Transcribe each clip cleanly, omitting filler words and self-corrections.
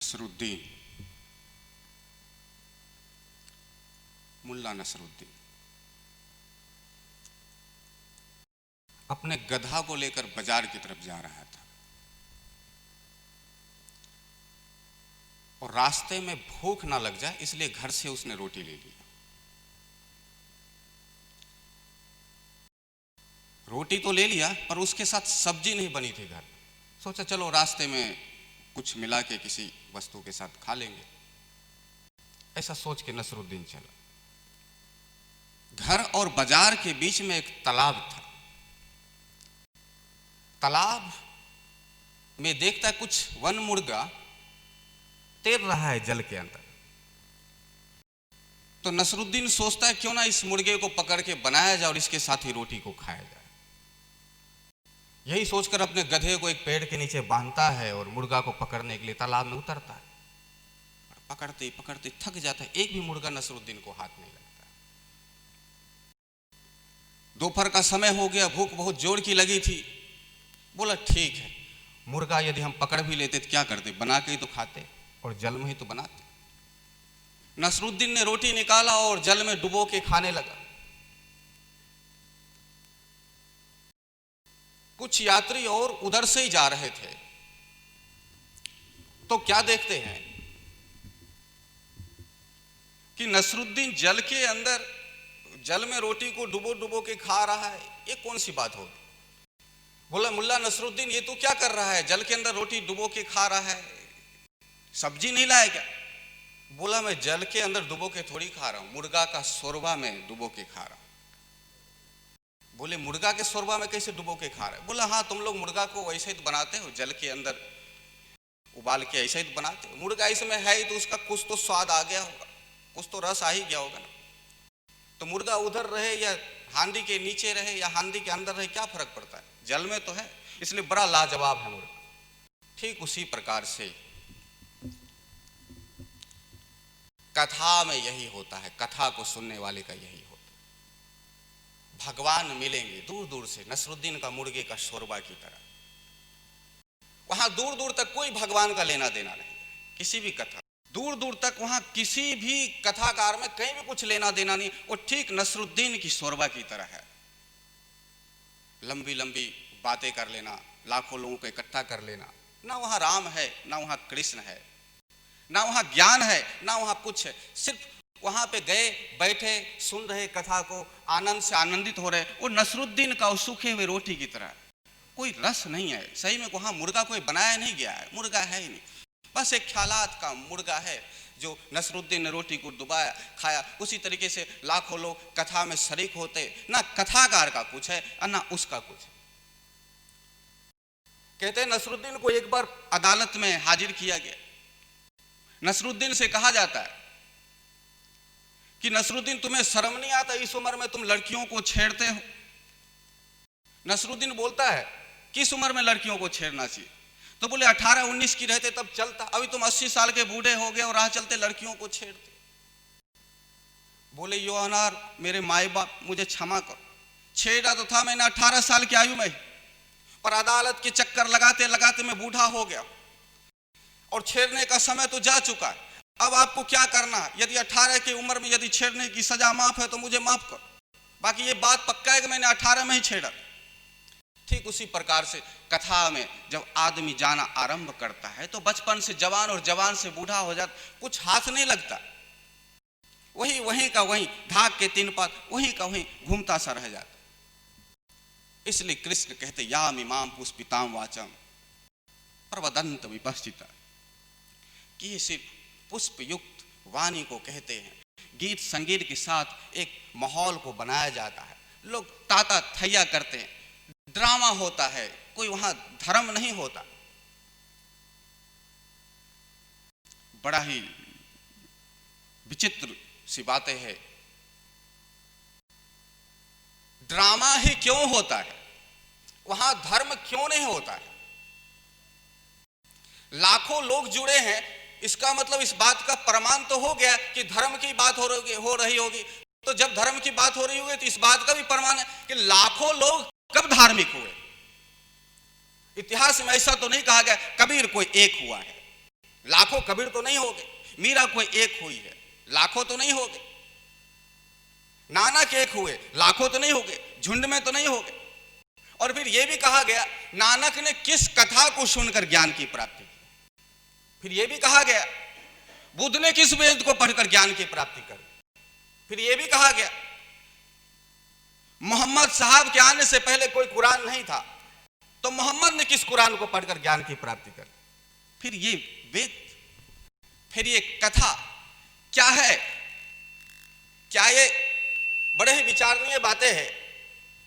नसरुद्दीन, मुल्ला नसरुद्दीन अपने गधा को लेकर बाजार की तरफ जा रहा था और रास्ते में भूख ना लग जाए इसलिए घर से उसने रोटी ले ली। रोटी तो ले लिया पर उसके साथ सब्जी नहीं बनी थी घर। सोचा चलो रास्ते में कुछ मिला के किसी वस्तु के साथ खा लेंगे, ऐसा सोच के नसरुद्दीन चला। घर और बाजार के बीच में एक तालाब था। तालाब में देखता है कुछ वन मुर्गा तैर रहा है जल के अंदर। तो नसरुद्दीन सोचता है क्यों ना इस मुर्गे को पकड़ के बनाया जाए और इसके साथ ही रोटी को खाया जाए। यही सोचकर अपने गधे को एक पेड़ के नीचे बांधता है और मुर्गा को पकड़ने के लिए तालाब में उतरता है। पकड़ते पकड़ते थक जाता है, एक भी मुर्गा नसरुद्दीन को हाथ नहीं लगता। दोपहर का समय हो गया, भूख बहुत जोर की लगी थी। बोला ठीक है, मुर्गा यदि हम पकड़ भी लेते तो क्या करते, बना के ही तो खाते और जल में ही तो बनाते। नसरुद्दीन ने रोटी निकाला और जल में डुबो के खाने लगा। कुछ यात्री और उधर से ही जा रहे थे तो क्या देखते हैं कि नसरुद्दीन जल के अंदर जल में रोटी को डुबो डुबो के खा रहा है। ये कौन सी बात होगी। बोला मुल्ला नसरुद्दीन ये तू क्या कर रहा है, जल के अंदर रोटी डुबो के खा रहा है, सब्जी नहीं लाया क्या। बोला मैं जल के अंदर डुबो के थोड़ी खा रहा हूं, मुर्गा का शोरबा में डुबो के खा रहा हूं। बोले मुर्गा के शोरबा में कैसे डुबो के खा रहे। बोला हाँ तुम लोग मुर्गा को वैसे ही तो बनाते हो, जल के अंदर उबाल के ऐसे ही तो बनाते हो। मुर्गा इसमें है ही तो उसका कुछ तो स्वाद आ गया होगा, कुछ तो रस आ ही गया होगा ना। तो मुर्गा उधर रहे या हांडी के नीचे रहे या हांडी के अंदर रहे क्या फर्क पड़ता है, जल में तो है, इसलिए बड़ा लाजवाब है मुर्गा। ठीक उसी प्रकार से कथा में यही होता है, कथा को सुनने वाले का यही होता है। भगवान मिलेंगे दूर दूर से, नसरुद्दीन का मुर्गे का शोरबा की तरह। वहां दूर दूर तक कोई भगवान का लेना देना नहीं, किसी भी कथा दूर दूर तक वहां किसी भी कथाकार में कहीं भी कुछ लेना देना नहीं। वो ठीक नसरुद्दीन की शोरबा की तरह है। लंबी लंबी बातें कर लेना, लाखों लोगों को इकट्ठा कर लेना। ना वहां राम है, ना वहां कृष्ण है, ना वहां ज्ञान है, ना वहां कुछ है। सिर्फ वहां पे गए, बैठे, सुन रहे कथा को, आनंद से आनंदित हो रहे। वो नसरुद्दीन का सूखे हुए रोटी की तरह, कोई रस नहीं है। सही में वहां मुर्गा कोई बनाया नहीं गया है, मुर्गा है ही नहीं, बस एक ख्यालात का मुर्गा है जो नसरुद्दीन ने रोटी को डुबाया खाया। उसी तरीके से लाखों लोग कथा में शरीक होते, ना कथाकार का कुछ है और ना उसका कुछ है। कहते हैं नसरुद्दीन को एक बार अदालत में हाजिर किया गया। नसरुद्दीन से कहा जाता है कि नसरुद्दीन तुम्हें शर्म नहीं आता, इस उम्र में तुम लड़कियों को छेड़ते हो। नसरुद्दीन बोलता है किस उम्र में लड़कियों को छेड़ना चाहिए। तो बोले 18-19 की रहते तब चलता, अभी तुम 80 साल के बूढ़े हो गए और राह चलते लड़कियों को छेड़ते। बोले यो अनार मेरे माए बाप मुझे क्षमा करो, छेड़ा तो था मैंने 18 साल की आयु में, पर अदालत के चक्कर लगाते लगाते मैं बूढ़ा हो गया और छेड़ने का समय तो जा चुका है। अब आपको क्या करना, यदि 18 की उम्र में यदि छेड़ने की सजा माफ है तो मुझे माफ करो, बाकी ये बात पक्का है कि मैंने 18 में ही छेड़ा। ठीक उसी प्रकार से कथा में जब आदमी जाना आरंभ करता है तो बचपन से जवान और जवान से बूढ़ा हो जाता, कुछ हाथ नहीं लगता, वही वहीं का वहीं, धाक के 3 पात वहीं का वहीं घूमता सा रह जाता। इसलिए कृष्ण कहते याम इमाम पुष्पिताम वाचम प्रवदंत विपश्चिता, कि ये सिर्फ पुष्प युक्त वाणी को कहते हैं। गीत संगीत के साथ एक माहौल को बनाया जाता है, लोग ताता थैया करते हैं, ड्रामा होता है, कोई वहां धर्म नहीं होता। बड़ा ही विचित्र सी बातें है। ड्रामा ही क्यों होता है, वहां धर्म क्यों नहीं होता है। लाखों लोग जुड़े हैं, इसका मतलब इस बात का प्रमाण तो हो गया कि धर्म की बात हो रही होगी। तो जब धर्म की बात हो रही होगी तो इस बात का भी प्रमाण है कि लाखों लोग कब धार्मिक हुए। इतिहास में ऐसा तो नहीं कहा गया कबीर कोई एक हुआ है, लाखों कबीर तो नहीं हो गए, मीरा कोई एक हुई है, लाखों तो नहीं हो गए, नानक एक हुए, लाखों तो नहीं हो गए, झुंड में तो नहीं हो गए। और फिर यह भी कहा गया नानक ने किस कथा को सुनकर ज्ञान की प्राप्ति की। फिर यह भी कहा गया बुद्ध ने किस वेद को पढ़कर ज्ञान की प्राप्ति कर। फिर यह भी कहा गया मोहम्मद साहब के आने से पहले कोई कुरान नहीं था, तो मोहम्मद ने किस कुरान को पढ़कर ज्ञान की प्राप्ति कर। फिर ये वेद, फिर ये कथा क्या है? क्या ये बड़े ही विचारणीय बातें हैं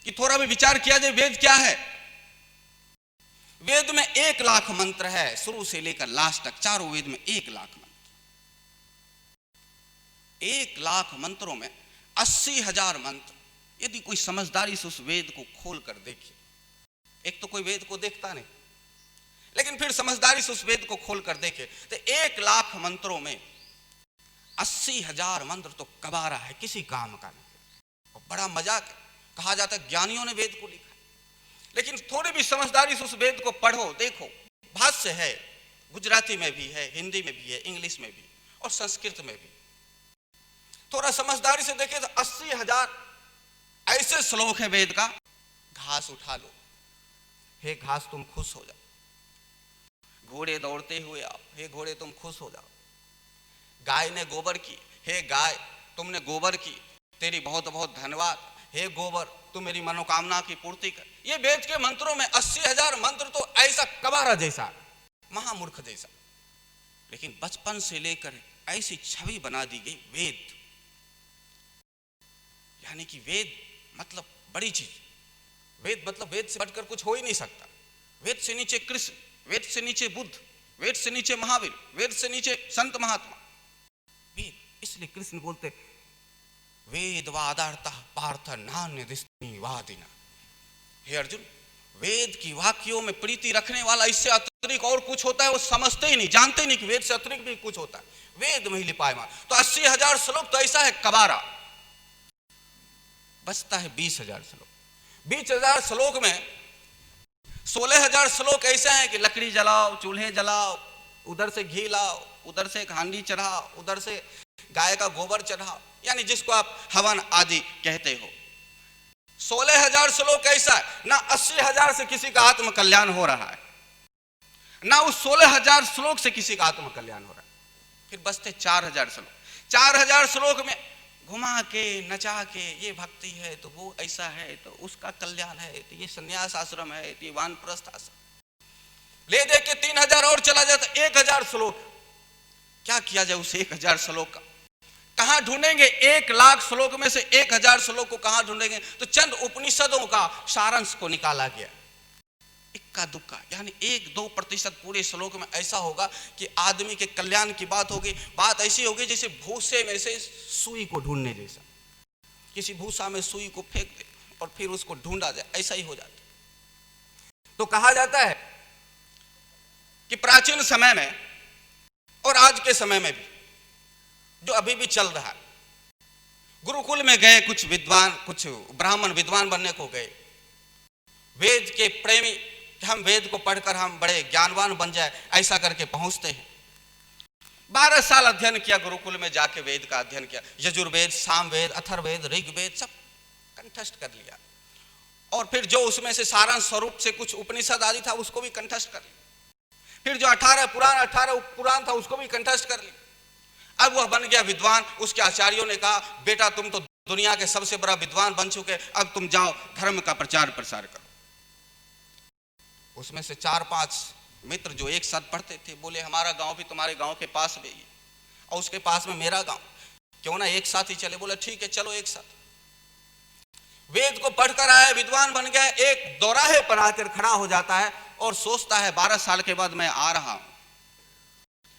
कि थोड़ा भी विचार किया जाए। वेद क्या है? वेद में 1,00,000 मंत्र है, शुरू से लेकर लास्ट तक, चारों वेद में 1,00,000 मंत्र। 1,00,000 मंत्रों में 80,000 मंत्र। यदि कोई समझदारी से उस वेद को खोल कर देखे, एक तो कोई वेद को देखता नहीं, लेकिन फिर समझदारी से उस वेद को खोल कर देखे तो 1,00,000 मंत्रों में 80,000 मंत्र तो कबारा है, किसी काम का नहीं। और बड़ा मजाक है, कहा जाता है ज्ञानियों ने वेद को लिखा, लेकिन थोड़ी भी समझदारी से उस वेद को पढ़ो, देखो, भाष्य है, गुजराती में भी है, हिंदी में भी है, इंग्लिश में भी और संस्कृत में भी। थोड़ा समझदारी से देखे तो 80,000 ऐसे श्लोक है वेद का। घास उठा लो, हे घास तुम खुश हो जाओ। घोड़े दौड़ते हुए आओ, हे घोड़े तुम खुश हो जाओ। गाय ने गोबर की, हे गाय तुमने गोबर की, तेरी बहुत बहुत धन्यवाद। हे गोबर तू मेरी मनोकामना की पूर्ति कर। ये वेद के मंत्रों में 80,000 मंत्र तो ऐसा कबारा जैसा, महामूर्ख जैसा, लेकिन बचपन से लेकर ऐसी छवि बना दी गई वेद, यानी कि वेद मतलब बड़ी चीज। वेद मतलब वेद से बढ़कर कुछ हो ही नहीं सकता। वेद से नीचे कृष्ण, वेद से नीचे बुद्ध, वेद से नीचे महावीर, वेद से नीचे संत महात्मा। वेद, इसलिए कृष्ण बोलते वेद वादार्थः पार्थ नान्य दिस्ति वादिना। हे अर्जुन, वेद की वाक्यों में प्रीति रखने वाला इससे अतिरिक्त और कुछ होता है वो समझते ही नहीं, जानते ही नहीं कि वेद से अतिरिक्त भी कुछ होता है। वेद में ही लिपायमान। तो 80,000 श्लोक तो ऐसा है कबारा। बचता है 20,000 श्लोक। 20,000 श्लोक में 16,000 श्लोक ऐसे हैं कि लकड़ी जलाओ, चूल्हे जलाओ, उधर से घी लाओ, उधर से एक हांडी चढ़ाओ, उधर से गाय का गोबर चढ़ाओ, यानी जिसको आप हवन आदि कहते हो। 16,000 श्लोक ऐसा है, ना 80,000 से किसी का आत्म कल्याण हो रहा है, ना उस 16,000 श्लोक से किसी का आत्म कल्याण हो रहा है। फिर बचते 4,000 श्लोक। 4,000 श्लोक में घुमा के नचा के ये भक्ति है तो वो ऐसा है तो उसका कल्याण है, तो ये संन्यास आश्रम है, तो ये वानप्रस्थ आश्रम। ले दे के 3,000 और चला जाता, 1,000 श्लोक। क्या किया जाए उस 1,000 श्लोक का? कहां ढूंढेंगे? 1,00,000 श्लोक में से 1,000 श्लोक को कहां ढूंढेंगे? तो चंद उपनिषदों का सारांश को निकाला गया, इक्का दुक्का, यानी 1-2% पूरे श्लोक में ऐसा होगा कि आदमी के कल्याण की बात होगी। बात ऐसी होगी जैसे भूसे में से सुई को ढूंढने जैसा, किसी भूसा में सुई को फेंक दे और फिर उसको ढूंढा जाए, ऐसा ही हो जाता। तो कहा जाता है कि प्राचीन समय में और आज के समय में भी, जो अभी भी चल रहा है, गुरुकुल में गए कुछ विद्वान, कुछ ब्राह्मण विद्वान बनने को गए, वेद के प्रेमी, हम वेद को पढ़कर हम बड़े ज्ञानवान बन जाए, ऐसा करके पहुंचते हैं। 12 साल अध्ययन किया गुरुकुल में जाके, वेद का अध्ययन किया, यजुर्वेद, सामवेद, अथर्ववेद, ऋग्वेद सब कंठस्थ कर लिया। और फिर जो उसमें से सारांश स्वरूप से कुछ उपनिषद आदि था उसको भी कंठस्थ कर लिया। फिर जो 18 पुराण था उसको भी कंठस्थ कर लिया। अब वह बन गया विद्वान। उसके आचार्यों ने कहा, बेटा तुम तो दुनिया के सबसे बड़ा विद्वान बन चुके, अब तुम जाओ धर्म का प्रचार प्रसार करो। उसमें से 4-5 मित्र जो एक साथ पढ़ते थे बोले, हमारा गांव भी तुम्हारे गांव के पास में ही और उसके पास में मेरा गांव, क्यों ना एक साथ ही चले। बोले ठीक है चलो एक साथ। वेद को पढ़कर आया, विद्वान बन गया, एक दोराहे पर आकर खड़ा हो जाता है और सोचता है 12 साल के बाद मैं आ रहा हूं,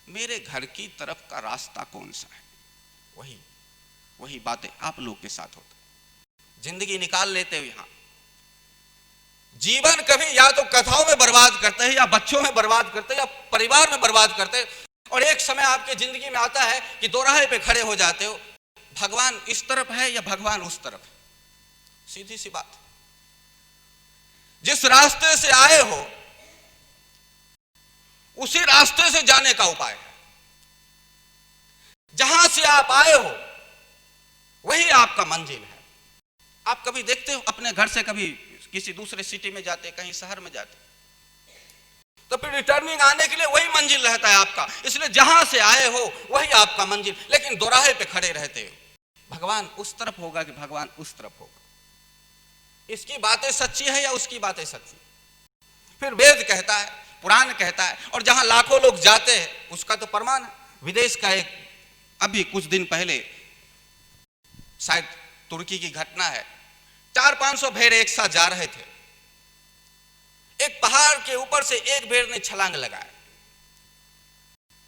मेरे घर की तरफ का रास्ता कौन सा है? वही बातें आप लोग के साथ होता है। जिंदगी निकाल लेते हो यहां। जीवन कभी या तो कथाओं में बर्बाद करते हैं, या बच्चों में बर्बाद करते हैं, या परिवार में बर्बाद करते हैं, और एक समय आपके जिंदगी में आता है कि दोराहे पे खड़े हो जाते हो, भगवान इस तरफ है या भगवान उस तरफ। सीधी सी बात, जिस रास्ते से आए हो उसी रास्ते से जाने का उपाय है। से आप आए हो वही आपका मंजिल है। आप कभी देखते हो अपने घर से कभी किसी दूसरे सिटी में जाते, कहीं शहर में जाते, तो फिर रिटर्निंग आने के लिए वही मंजिल रहता है आपका। इसलिए जहां से आए हो वही आपका मंजिल, लेकिन दोराहे पे खड़े रहते हो। भगवान उस तरफ होगा कि भगवान उस तरफ होगा, इसकी बातें सच्ची है या उसकी बातें सच्ची। फिर वेद कहता है, पुराण कहता है, और जहां लाखों लोग जाते हैं उसका तो प्रमाण है। विदेश का एक अभी कुछ दिन पहले शायद तुर्की की घटना है, 400-500 भेड़ एक साथ जा रहे थे, एक पहाड़ के ऊपर से एक भेड़ ने छलांग लगाया,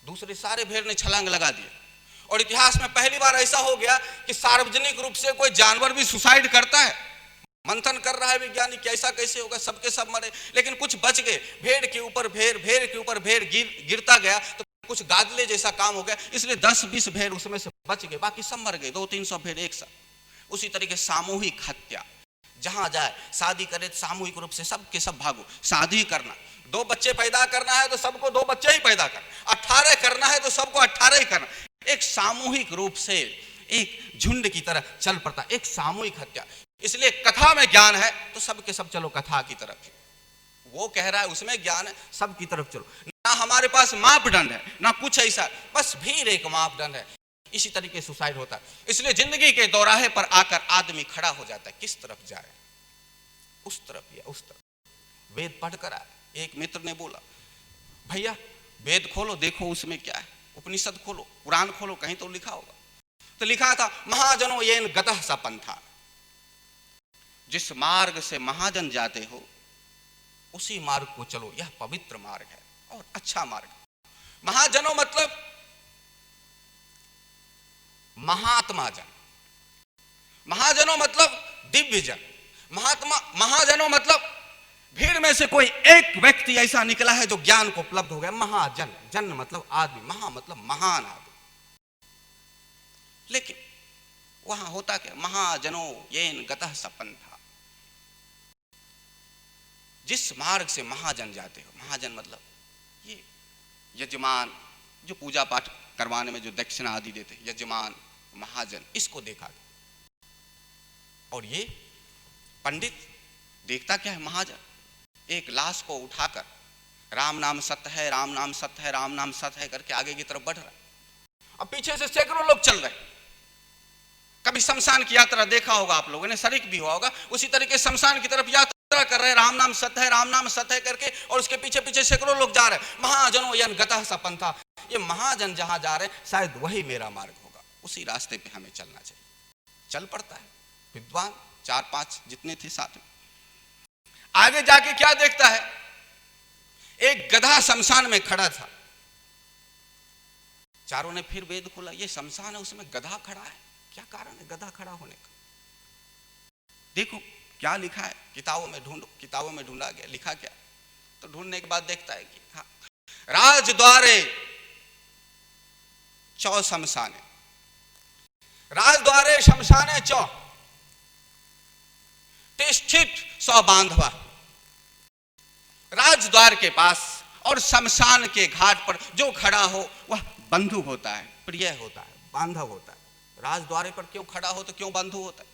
दूसरे सारे भेड़ ने छलांग लगा दिए। और इतिहास में पहली बार ऐसा हो गया कि सार्वजनिक रूप से कोई जानवर भी सुसाइड करता है। मंथन कर रहा है वैज्ञानिक, ऐसा कैसे होगा, सबके सब मरे, लेकिन कुछ बच गए। भेड़ के ऊपर भेड़, भेड़ के ऊपर भेड़ गिरता गया तो कुछ गादले जैसा काम हो गया, इसलिए 10-20 भेड़ उसमें से बच गए, बाकी सब मर गए, 200-300 भेड़ एक साथ। उसी तरीके सामूहिक हत्या, जहां जाए शादी करे तो सामूहिक रूप से सबके सब भागो। शादी करना, 2 बच्चे पैदा करना है तो सबको 2 बच्चे ही पैदा करना, 18 करना है तो सबको 18 ही करना, एक सामूहिक रूप से एक झुंड की तरह चल पड़ता, एक सामूहिक हत्या। इसलिए कथा में ज्ञान है तो सबके सब चलो कथा की तरफ, वो कह रहा है उसमें ज्ञान है, सब की तरफ चलो। ना हमारे पास मापदंड है ना कुछ ऐसा, बस भीड़ एक मापदंड है। इसी तरीके सुसाइड होता है। इसलिए जिंदगी के दोराहे पर आकर आदमी खड़ा हो जाता है, किस तरफ जाए, उस तरफ या उस तरफ। वेद पढ़कर आए, एक मित्र ने बोला भैया वेद खोलो देखो उसमें क्या है, उपनिषद खोलो, पुराण खोलो, कहीं तो लिखा होगा। तो लिखा था महाजनो येन गतः स पंथा, जिस मार्ग से महाजन जाते हो उसी मार्ग को चलो, यह पवित्र मार्ग है और अच्छा मार्ग। महाजनों मतलब महात्मा जन, महाजनों मतलब दिव्य जन, महाजनों मतलब भीड़ में से कोई एक व्यक्ति ऐसा निकला है जो ज्ञान को उपलब्ध हो गया। महाजन, जन मतलब आदमी, महा मतलब महान आदमी। लेकिन वहां होता क्या, महाजनों येन गतः स पंथा, जिस मार्ग से महाजन जाते हो। महाजन मतलब ये यजमान, जो पूजा पाठ करवाने में जो दक्षिणा आदि देते, यजमान महाजन, इसको देखा गया। और ये पंडित देखता क्या है, महाजन एक लाश को उठाकर राम नाम सत्य है, राम नाम सत्य है, राम नाम सत्य है करके आगे की तरफ बढ़ रहा है। अब पीछे से सैकड़ों लोग चल रहे हैं। कभी शमशान की यात्रा देखा होगा आप लोगों ने, शरीक भी हुआ होगा, उसी तरीके शमशान की तरफ यात्रा कर रहे हैं, राम नाम सत्य है, राम नाम सत्य है करके, और उसके पीछे पीछे सैकड़ों लोग जा रहे हैं। महाजनों यन गतः स पंथा, ये महाजन जहां जा रहे हैं शायद वही मेरा मार्ग होगा, उसी रास्ते पे हमें चलना चाहिए। चल पड़ता है विद्वान, 4-5 जितने थे साथ में। आगे जाके क्या देखता है, एक गधा शमशान में खड़ा था। चारों ने फिर वेद खोला, ये शमशान है उसमें गधा खड़ा है, क्या कारण है गधा खड़ा होने का, देखो क्या लिखा है, किताबों में ढूंढो, किताबों में ढूंढा गया, लिखा क्या, तो ढूंढने के बाद देखता है कि हाँ, राजद्वारे चौ शमशाने, राजद्वारे शमशाने चौ तिष्ठित सौ बांधवा। राजद्वार के पास और शमशान के घाट पर जो खड़ा हो वह बंधु होता है, प्रिय होता है, बांधव होता है। राजद्वारे पर क्यों खड़ा हो तो क्यों बंधु होता है।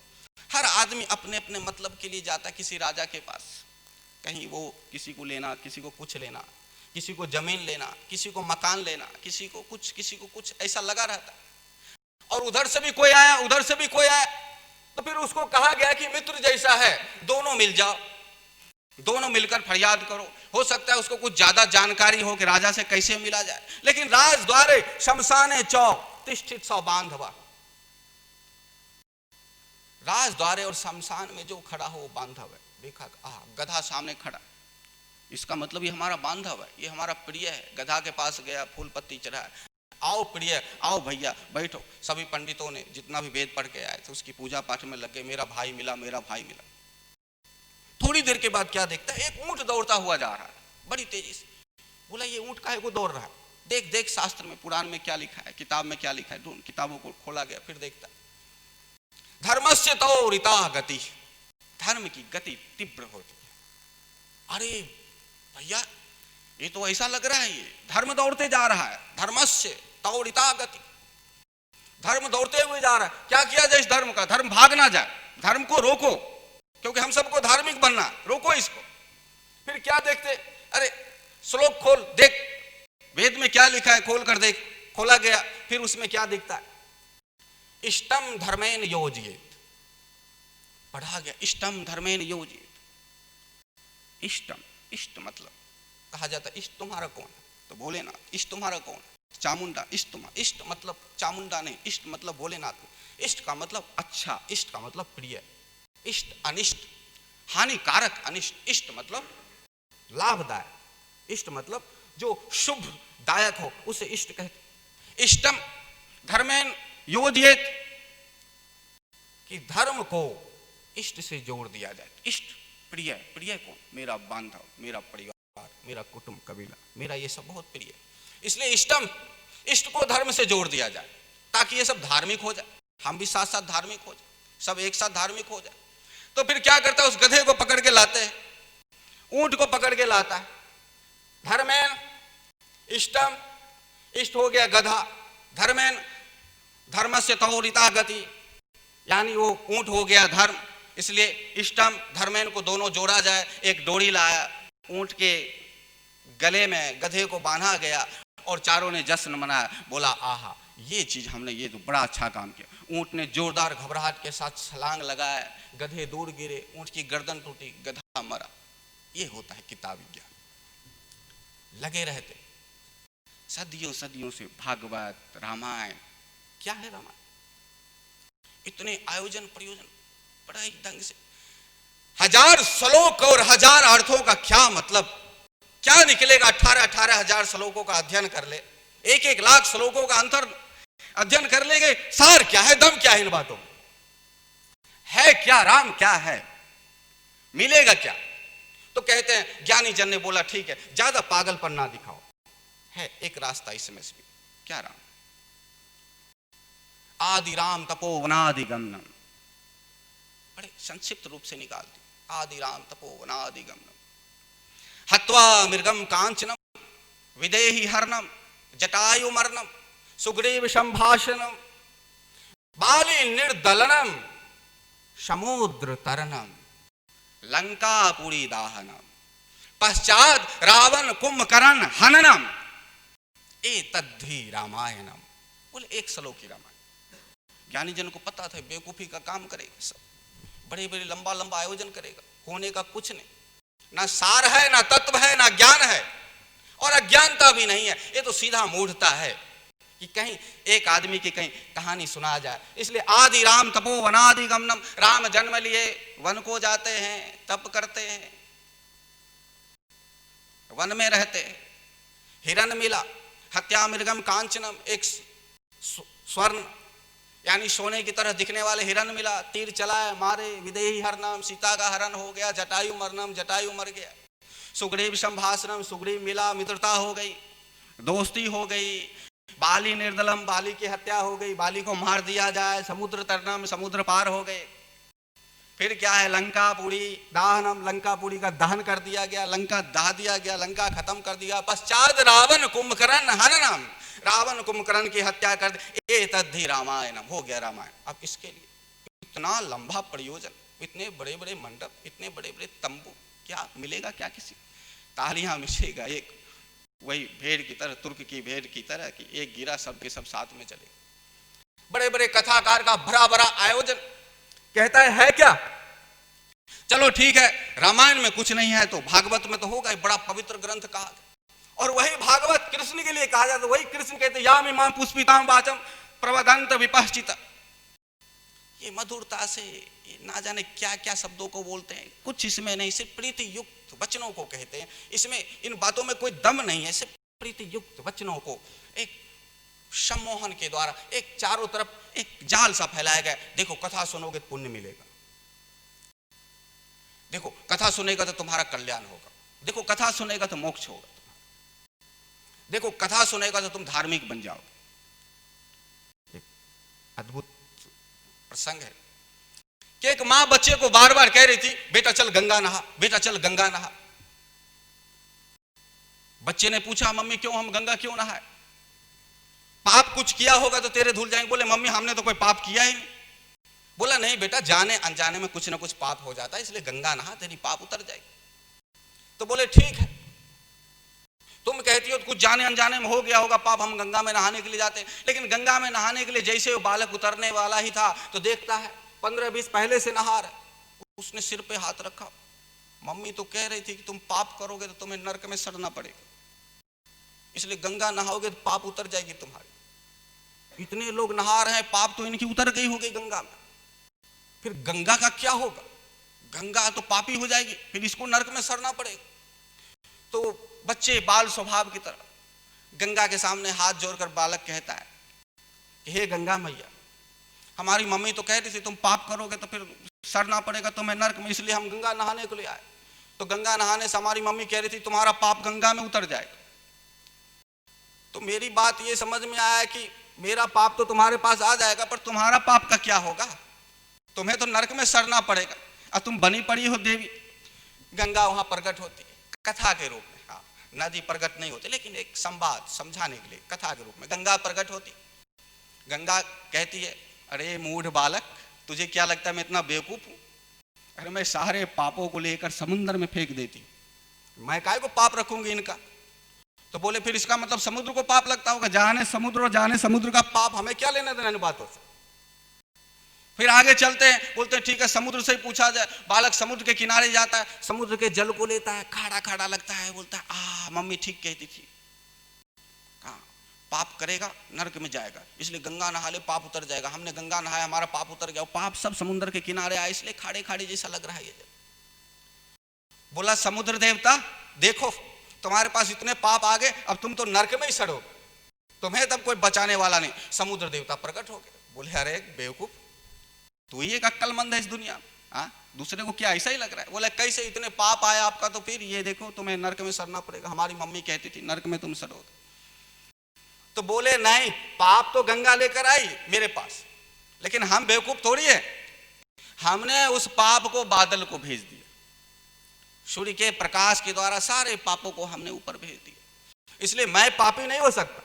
हर आदमी अपने अपने मतलब के लिए जाता है किसी राजा के पास, कहीं वो किसी को लेना, किसी को कुछ लेना, किसी को जमीन लेना, किसी को मकान लेना, किसी को कुछ ऐसा लगा रहता है। और उधर से भी कोई आया, उधर से भी कोई आया, तो फिर उसको कहा गया कि मित्र जैसा है, दोनों मिल जाओ, दोनों मिलकर फरियाद करो। हो सकता है उसको कुछ ज्यादा जानकारी हो कि राजा से कैसे मिला जाए। लेकिन राजद्वारे शमशाने चौ तिष्ठित सौ बांधवा, राजद्वारे और शमशान में जो खड़ा हो वो बांधव है। देखा गधा सामने खड़ा, इसका मतलब ये हमारा बांधव है, ये हमारा प्रिय है। गधा के पास गया, फूल पत्ती चढ़ाया, आओ प्रिय, आओ भैया बैठो। सभी पंडितों ने जितना भी वेद पढ़ के आए थे उसकी पूजा पाठ में लग गए, मेरा भाई मिला, मेरा भाई मिला। थोड़ी देर के बाद क्या देखता है, एक ऊंट दौड़ता हुआ जा रहा है बड़ी तेजी से। बोला ये ऊंट काहे को दौड़ रहा है, देख देख शास्त्र में, पुराण में क्या लिखा है, किताब में क्या लिखा है। ढूंढ, किताबों को खोला गया, फिर देखता है धर्मस्य तो रिता गति, धर्म की गति तीव्र होती है। अरे भैया ये तो ऐसा लग रहा है ये धर्म दौड़ते जा रहा है, धर्मस्य तो रिता गति, धर्म दौड़ते हुए जा रहा है। क्या किया जाए इस धर्म का? धर्म भाग ना जाए, धर्म को रोको, क्योंकि हम सबको धार्मिक बनना, रोको इसको। फिर क्या देखते, अरे श्लोक खोल देख, वेद में क्या लिखा है, खोल कर देख। खोला गया, फिर उसमें क्या दिखता है? इष्टम धर्मेन योजयेत, पढ़ा गया इष्टम धर्मेन योजयेत। इष्टम, इष्ट मतलब कहा जाता है इष्ट तुम्हारा कौन है, तो भोलेनाथ। इष्ट तुम्हारा कौन है? चामुंडा। इष्ट मतलब चामुंडा नहीं, इष्ट मतलब भोलेनाथ। इष्ट का मतलब अच्छा, इष्ट का मतलब प्रिय। इष्ट अनिष्ट, हानिकारक अनिष्ट। इष्ट मतलब लाभदायक, इष्ट मतलब जो शुभ दायक हो, उसे इष्ट कहते। इष्टम धर्मेन योजयेत, कि धर्म को इष्ट से जोड़ दिया जाए। इष्ट प्रिय, प्रिय कौन? मेरा बांधव, मेरा परिवार, मेरा कुटुंब, कबीला, मेरा ये सब बहुत प्रिय। इसलिए इष्टम, इष्ट को धर्म से जोड़ दिया जाए, ताकि ये सब धार्मिक हो जाए, हम भी साथ साथ धार्मिक हो जाए, सब एक साथ धार्मिक हो जाए। तो फिर क्या करता है? उस गधे को पकड़ के लाते हैं, ऊंट को पकड़ के लाता है। धर्मेन इष्टम, इष्ट हो गया गधा। धर्मेन धर्मस्य तौरिता गति, यानी वो ऊंट हो गया धर्म। इसलिए इष्टम धर्मेन को दोनों जोड़ा जाए। एक डोरी लाया, ऊंट के गले में गधे को बांधा गया और चारों ने जश्न मनाया, बोला आहा ये चीज हमने, ये तो बड़ा अच्छा काम किया। ऊंट ने जोरदार घबराहट के साथ छलांग लगाया, गधे दूर गिरे, ऊंट की गर्दन टूटी, गधा मरा। ये होता है किताबी ज्ञान। लगे रहते सदियों सदियों से भागवत, रामायण। क्या है रामायण? इतने आयोजन प्रयोजन, बड़ा ही ढंग से, 1000 श्लोक और 1000 अर्थों का क्या मतलब, क्या निकलेगा? 18,000 श्लोकों का अध्ययन कर ले, 1 लाख श्लोकों का अंतर अध्ययन कर लेंगे, सार क्या है, दम क्या है इन बातों में? है क्या? राम क्या है? मिलेगा क्या? तो कहते हैं, ज्ञानी जन ने बोला ठीक है, ज्यादा पागलपन ना दिखाओ, है एक रास्ता इसमें से भी। क्या राम? आदि राम तपोवनादि गमनम, बड़े संक्षिप्त रूप से निकाल दी। आदि राम तपोवनादि गमनम, हत्वा मृगम कांचनम, विदेहि हरणम, जटायु मरणम, सुग्रीव संभाषणम, बाली निर्दलनम, समुद्र तरनम, लंकापुरी दाहनम, पश्चात रावण कुंभकर्ण हननम, एतद्धि रामायणम। बोले एक श्लोक की रामायण। ज्ञानी जन को पता था बेवकूफी का काम करेगा, सब बड़े बड़े लंबा लंबा आयोजन करेगा, होने का कुछ नहीं, ना सार है, ना तत्व है, ना ज्ञान है, और अज्ञानता भी नहीं है। ये तो सीधा मूढ़ता है कि कहीं एक आदमी की कहीं कहानी सुना जाए। इसलिए आदि राम तपो वनादि गमनम, राम जन्म लिए, वन को जाते हैं, तप करते हैं, वन में रहते हैं, हिरण मिला, हत्या मृगम कांचनम, एक स्वर्ण यानी सोने की तरह दिखने वाले हिरण मिला, तीर चलाए, मारे, विदेही हरणम, सीता का हरण हो गया, जटायु मरणम, जटायु मर गया, सुग्रीव संभाषणम, सुग्रीव मिला, मित्रता हो गई, दोस्ती हो गई, बाली निर्दलम, बाली की हत्या हो गई, बाली को मार दिया जाए, समुद्र तरनम, समुद्र पार हो गए। फिर क्या है? लंकापुरी दाहनम, लंकापुरी का दहन कर दिया गया, लंका दाह दिया गया, लंका खत्म कर दिया। पश्चात रावण कुंभकर्ण हननम, रावण कुंभकर्ण की हत्या कर दी, एतद्धि रामायणम, हो गया रामायण। अब इसके लिए इतना लंबा प्रयोजन, इतने बड़े बड़े मंडप, इतने बड़े बड़े तंबू, क्या मिलेगा? क्या किसी तालियां मिलेगा? एक वही भेड़ की तरह, तुर्क की भेड़ की तरह कि एक गिरा सबके सब साथ में चले। बड़े बड़े कथाकार का भरा भरा आयोजन, कहता है क्या? चलो ठीक है, रामायण में कुछ नहीं है तो भागवत में तो होगा, बड़ा पवित्र ग्रंथ कहा गया। और वही भागवत कृष्ण के लिए कहा जाता, वही कृष्ण कहते याम इमाम पुष्पिताम वाचम प्रवदंत विपश्चिता। ये मधुरता से ये ना जाने क्या क्या शब्दों को बोलते हैं, कुछ इसमें नहीं, सिर्फ प्रीति युक्त वचनों को कहते हैं। इसमें इन बातों में कोई दम नहीं है, सिर्फ प्रीति युक्त वचनों को एक सम्मोहन के द्वारा एक चारों तरफ एक जाल सा फैलाया गया। देखो कथा सुनोगे तो पुण्य मिलेगा, देखो कथा सुनेगा तो तुम्हारा कल्याण होगा, देखो कथा सुनेगा तो मोक्ष होगा, देखो कथा सुनेगा तो तुम धार्मिक बन जाओगे। एक अद्भुत प्रसंग है कि एक मां बच्चे को बार बार कह रही थी बेटा चल गंगा नहा, बेटा चल गंगा नहा। बच्चे ने पूछा मम्मी क्यों, हम गंगा क्यों नहाए? पाप कुछ किया होगा तो तेरे धुल जाएंगे। बोले मम्मी हमने तो कोई पाप किया ही नहीं। बोला नहीं बेटा, जाने अनजाने में कुछ ना कुछ पाप हो जाता है, इसलिए गंगा नहा, तेरी पाप उतर जाएगी। तो बोले ठीक है, तुम कहती हो तो कुछ जाने अनजाने में हो गया होगा पाप, हम गंगा में नहाने के लिए जाते हैं। लेकिन गंगा में नहाने के लिए जैसे वो बालक उतरने वाला ही था तो देखता है 15-20 पहले से नहा रहा, उसने सिर पे हाथ रखा। मम्मी तो कह रही थी कि तुम पाप करोगे तो तुम्हें नरक में सड़ना पड़ेगा, इसलिए गंगा नहाओगे तो पाप उतर जाएगी तुम्हारी। इतने लोग नहा रहे हैं, पाप तो इनकी उतर गई होगी गंगा में, फिर गंगा का क्या होगा? गंगा तो पापी हो जाएगी, फिर इसको नरक में सड़ना पड़ेगा। तो बच्चे बाल स्वभाव की तरह गंगा के सामने हाथ जोड़कर बालक कहता है कि हे गंगा मैया, हमारी मम्मी तो कह रही थी तुम पाप करोगे तो फिर सड़ना पड़ेगा तुम्हें नरक में, इसलिए हम गंगा नहाने के लिए आए। तो गंगा नहाने से हमारी मम्मी कह रही थी तुम्हारा पाप गंगा में उतर जाएगा। तो मेरी बात ये समझ में आया कि मेरा पाप तो तुम्हारे पास आ जाएगा, पर तुम्हारा पाप का क्या होगा? तुम्हें तो नरक में सड़ना पड़ेगा। और तुम बनी पड़ी हो देवी। गंगा वहां प्रकट होती है कथा के रूप में। हाँ, नदी प्रकट नहीं होती, लेकिन एक संवाद समझाने के लिए कथा के रूप में गंगा प्रकट होती। गंगा कहती है अरे मूढ़ बालक, तुझे क्या लगता है मैं इतना बेवकूफ हूं? अरे मैं सारे पापों को लेकर समुद्र में फेंक देती, मैं काहे को पाप रखूंगी इनका? तो बोले फिर इसका मतलब समुद्र को पाप लगता होगा। जाने समुद्र और जाने समुद्र का पाप, हमें क्या लेना देना इन बातों से। फिर आगे चलते हैं, बोलते हैं ठीक है समुद्र से ही पूछा जाए। बालक समुद्र के किनारे जाता है, समुद्र के जल को लेता है, खाड़ा खाड़ा लगता है, बोलता है मम्मी ठीक कहती थी, पाप करेगा नरक में जाएगा, इसलिए गंगा नहा ले पाप उतर जाएगा। हमने गंगा नहाया, हमारा पाप उतर गया। पाप सब समुद्र के किनारे आए, इसलिए खाड़े खाड़े जैसा लग रहा है ये। बोला समुद्र देवता देखो, तुम्हारे पास इतने पाप आ गए, अब तुम तो नरक में ही सड़ोगे, तुम्हें तब कोई बचाने वाला नहीं। समुद्र देवता प्रकट हो गए, बोले अरे बेवकूफ, तू ही एक अक्लमंद है इस दुनिया में। हाँ, दूसरे को क्या ऐसा ही लग रहा है? बोले कैसे, इतने पाप आया आपका तो फिर ये देखो तुम्हें नरक में सड़ना पड़ेगा। हमारी मम्मी कहती थी नरक में तुम सड़ोगे। तो बोले नहीं, पाप तो गंगा लेकर आई मेरे पास, लेकिन हम बेवकूफ थोड़ी है, हमने उस पाप को बादल को भेज दिया। सूर्य के प्रकाश के द्वारा सारे पापों को हमने ऊपर भेज दिया, इसलिए मैं पापी नहीं हो सकता।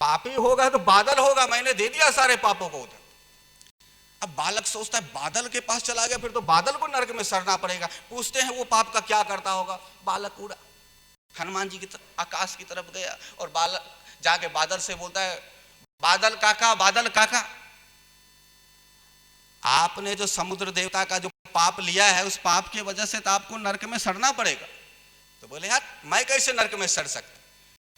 पापी होगा तो बादल होगा, मैंने दे दिया सारे पापों को उधर। अब बालक सोचता है बादल के पास चला गया, फिर तो बादल को नरक में सड़ना पड़ेगा। पूछते हैं वो पाप का क्या करता होगा। बालक उड़ा हनुमान जी की तरफ, आकाश की तरफ गया और बालक जाके बादल से बोलता है बादल काका, बादल काका, आपने जो समुद्र देवता का जो पाप लिया है, उस पाप की वजह से तो आपको नरक में सड़ना पड़ेगा। तो बोले यार मैं कैसे नरक में सड़ सकता,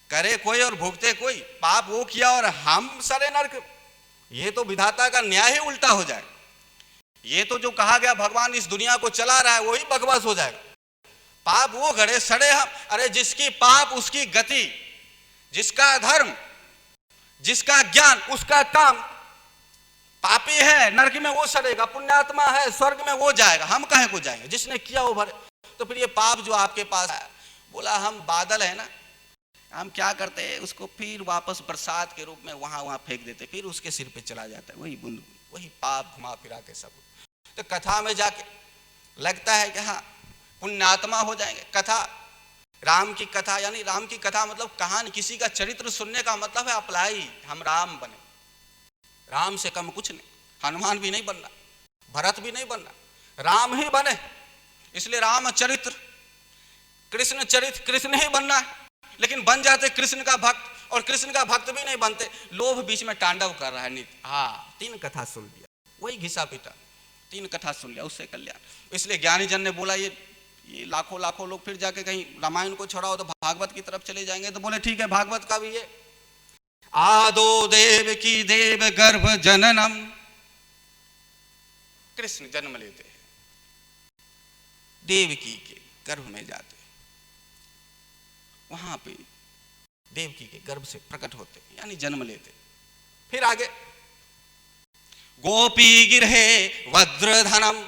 करे कोई और भुगते कोई। पाप वो किया और हम सड़े नरक, ये तो विधाता का न्याय ही उल्टा हो जाए। ये तो जो कहा गया भगवान इस दुनिया को चला रहा है वही बकवास हो जाएगा। पाप वो गड़े सड़े हम। अरे जिसकी पाप उसकी गति, जिसका धर्म, जिसका ज्ञान उसका काम। पापी है नरक में वो सड़ेगा, पुण्यात्मा है स्वर्ग में वो जाएगा, हम काहे को जाएंगे? जिसने किया वो भरे। तो फिर ये पाप जो आपके पास है, बोला हम बादल है ना, हम क्या करते हैं उसको फिर वापस बरसात के रूप में वहां फेंक देते, फिर उसके सिर पे चला जाता है वही बूंद, वही पाप घुमा फिरा के सब। तो कथा में जाके लगता है कि हाँ पुण्यात्मा हो जाएंगे। कथा, राम की कथा, यानी राम की कथा मतलब कहानी, किसी का चरित्र सुनने का मतलब है अप्लाई, हम राम बने। राम से कम कुछ नहीं, हनुमान भी नहीं बनना, भरत भी नहीं बनना, राम ही बने। इसलिए राम चरित्र, कृष्ण चरित्र, कृष्ण ही बनना है। लेकिन बन जाते कृष्ण का भक्त, और कृष्ण का भक्त भी नहीं बनते, लोभ बीच में तांडव कर रहा है नित्य। हाँ 3 कथा सुन लिया, वही घिसा पीटा, 3 कथा सुन लिया, उससे कल्याण। इसलिए ज्ञानी जन ने बोला ये लाखों लोग फिर जाके कहीं रामायण को छोड़ाओ तो भागवत की तरफ चले जाएंगे। तो बोले ठीक है, भागवत का भी ये आदो देव की देव गर्भ जननम, कृष्ण जन्म लेते हैं, देवकी के गर्भ में जाते हैं, वहां पे देवकी के गर्भ से प्रकट होते हैं, यानी जन्म लेते। फिर आगे गोपी गिरहे वज्रधनम,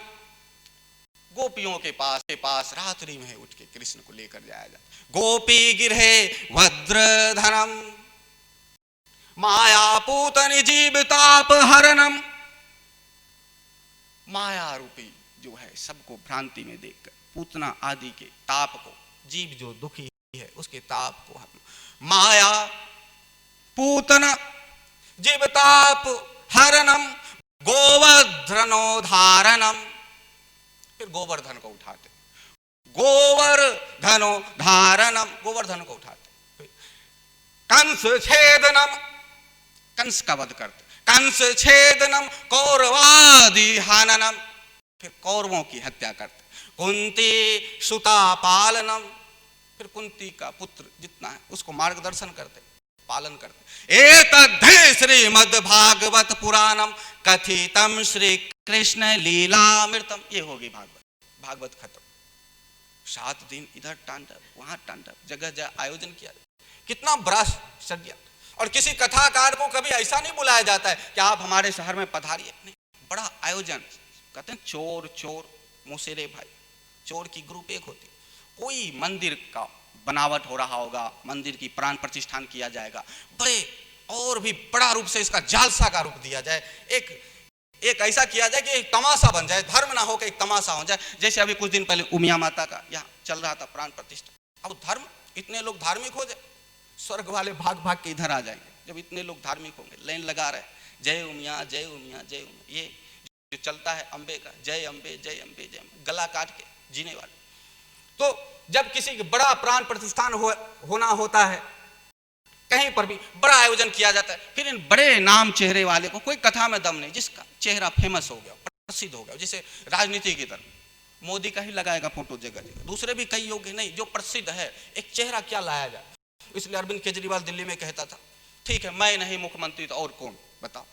गोपियों के पास रात्रि में उठ के कृष्ण को लेकर जाया जाता। गोपी गिरहे वज्रधनम माया पूतनि जीवताप हरणम, माया रूपी जो है सबको भ्रांति में देखकर, पूतना आदि के ताप को, जीव जो दुखी है उसके ताप को हम, माया पूतना जीवताप हरणम गोवर्धनोधारणम। फिर गोवर्धन को उठाते, गोवर्धनोधारणम, गोवर्धन को उठाते। कंस छेदनम, कंस का वध करते। कंस छेदनम कौरवादि हननम, फिर कौरवों की हत्या करते। कुंती सुता पालनम, फिर कुंती का पुत्र जितना है उसको मार्गदर्शन करते, पालन करते। एतद्धि श्रीमद् भागवत पुराणम कथितम श्री कृष्ण लीलामृतम। ये होगी भागवत, भागवत खत्म। 7 दिन इधर तांडव, वहां तांडव, जगह जगह आयोजन किया। कितना बड़ा षड्यंत्र। और किसी कथाकार को कभी ऐसा नहीं बुलाया जाता है कि आप हमारे शहर में पधारिए, नहीं, बड़ा आयोजन। कहते हैं चोर चोर मुसेरे भाई, चोर की ग्रुप एक होती। कोई मंदिर का बनावट हो रहा होगा, मंदिर की प्राण प्रतिष्ठान किया जाएगा, बड़े और भी बड़ा रूप से इसका जालसा का रूप दिया जाए, एक ऐसा किया जाए कि एक तमाशा बन जाए, धर्म ना हो कि एक तमाशा हो जाए। जैसे अभी कुछ दिन पहले उमिया माता का यहाँ चल रहा था प्राण प्रतिष्ठा। अब धर्म, इतने लोग धार्मिक हो जाए, स्वर्ग वाले भाग भाग के इधर आ जाएंगे। जब इतने लोग धार्मिक होंगे, लाइन लगा रहे, जय उमिया जय उमिया जय उमिया, ये जो चलता है अंबे का, जय अंबे जय अंबे जय अंबे, गला काट के जीने वाले। तो जब किसी बड़ा प्राण प्रतिष्ठान होना होता है, कहीं पर भी बड़ा आयोजन किया जाता है, फिर इन बड़े नाम चेहरे वाले को, कोई कथा में दम नहीं, जिसका चेहरा फेमस हो गया, प्रसिद्ध हो गया, जैसे राजनीति की तरह मोदी का ही लगाएगा फोटो जगह जगह, दूसरे भी कई योग्य नहीं, जो प्रसिद्ध है, एक चेहरा क्या लाया जाए। इसलिए अरविंद केजरीवाल दिल्ली में कहता था, ठीक है मैं नहीं मुख्यमंत्री तो और कौन बताओ,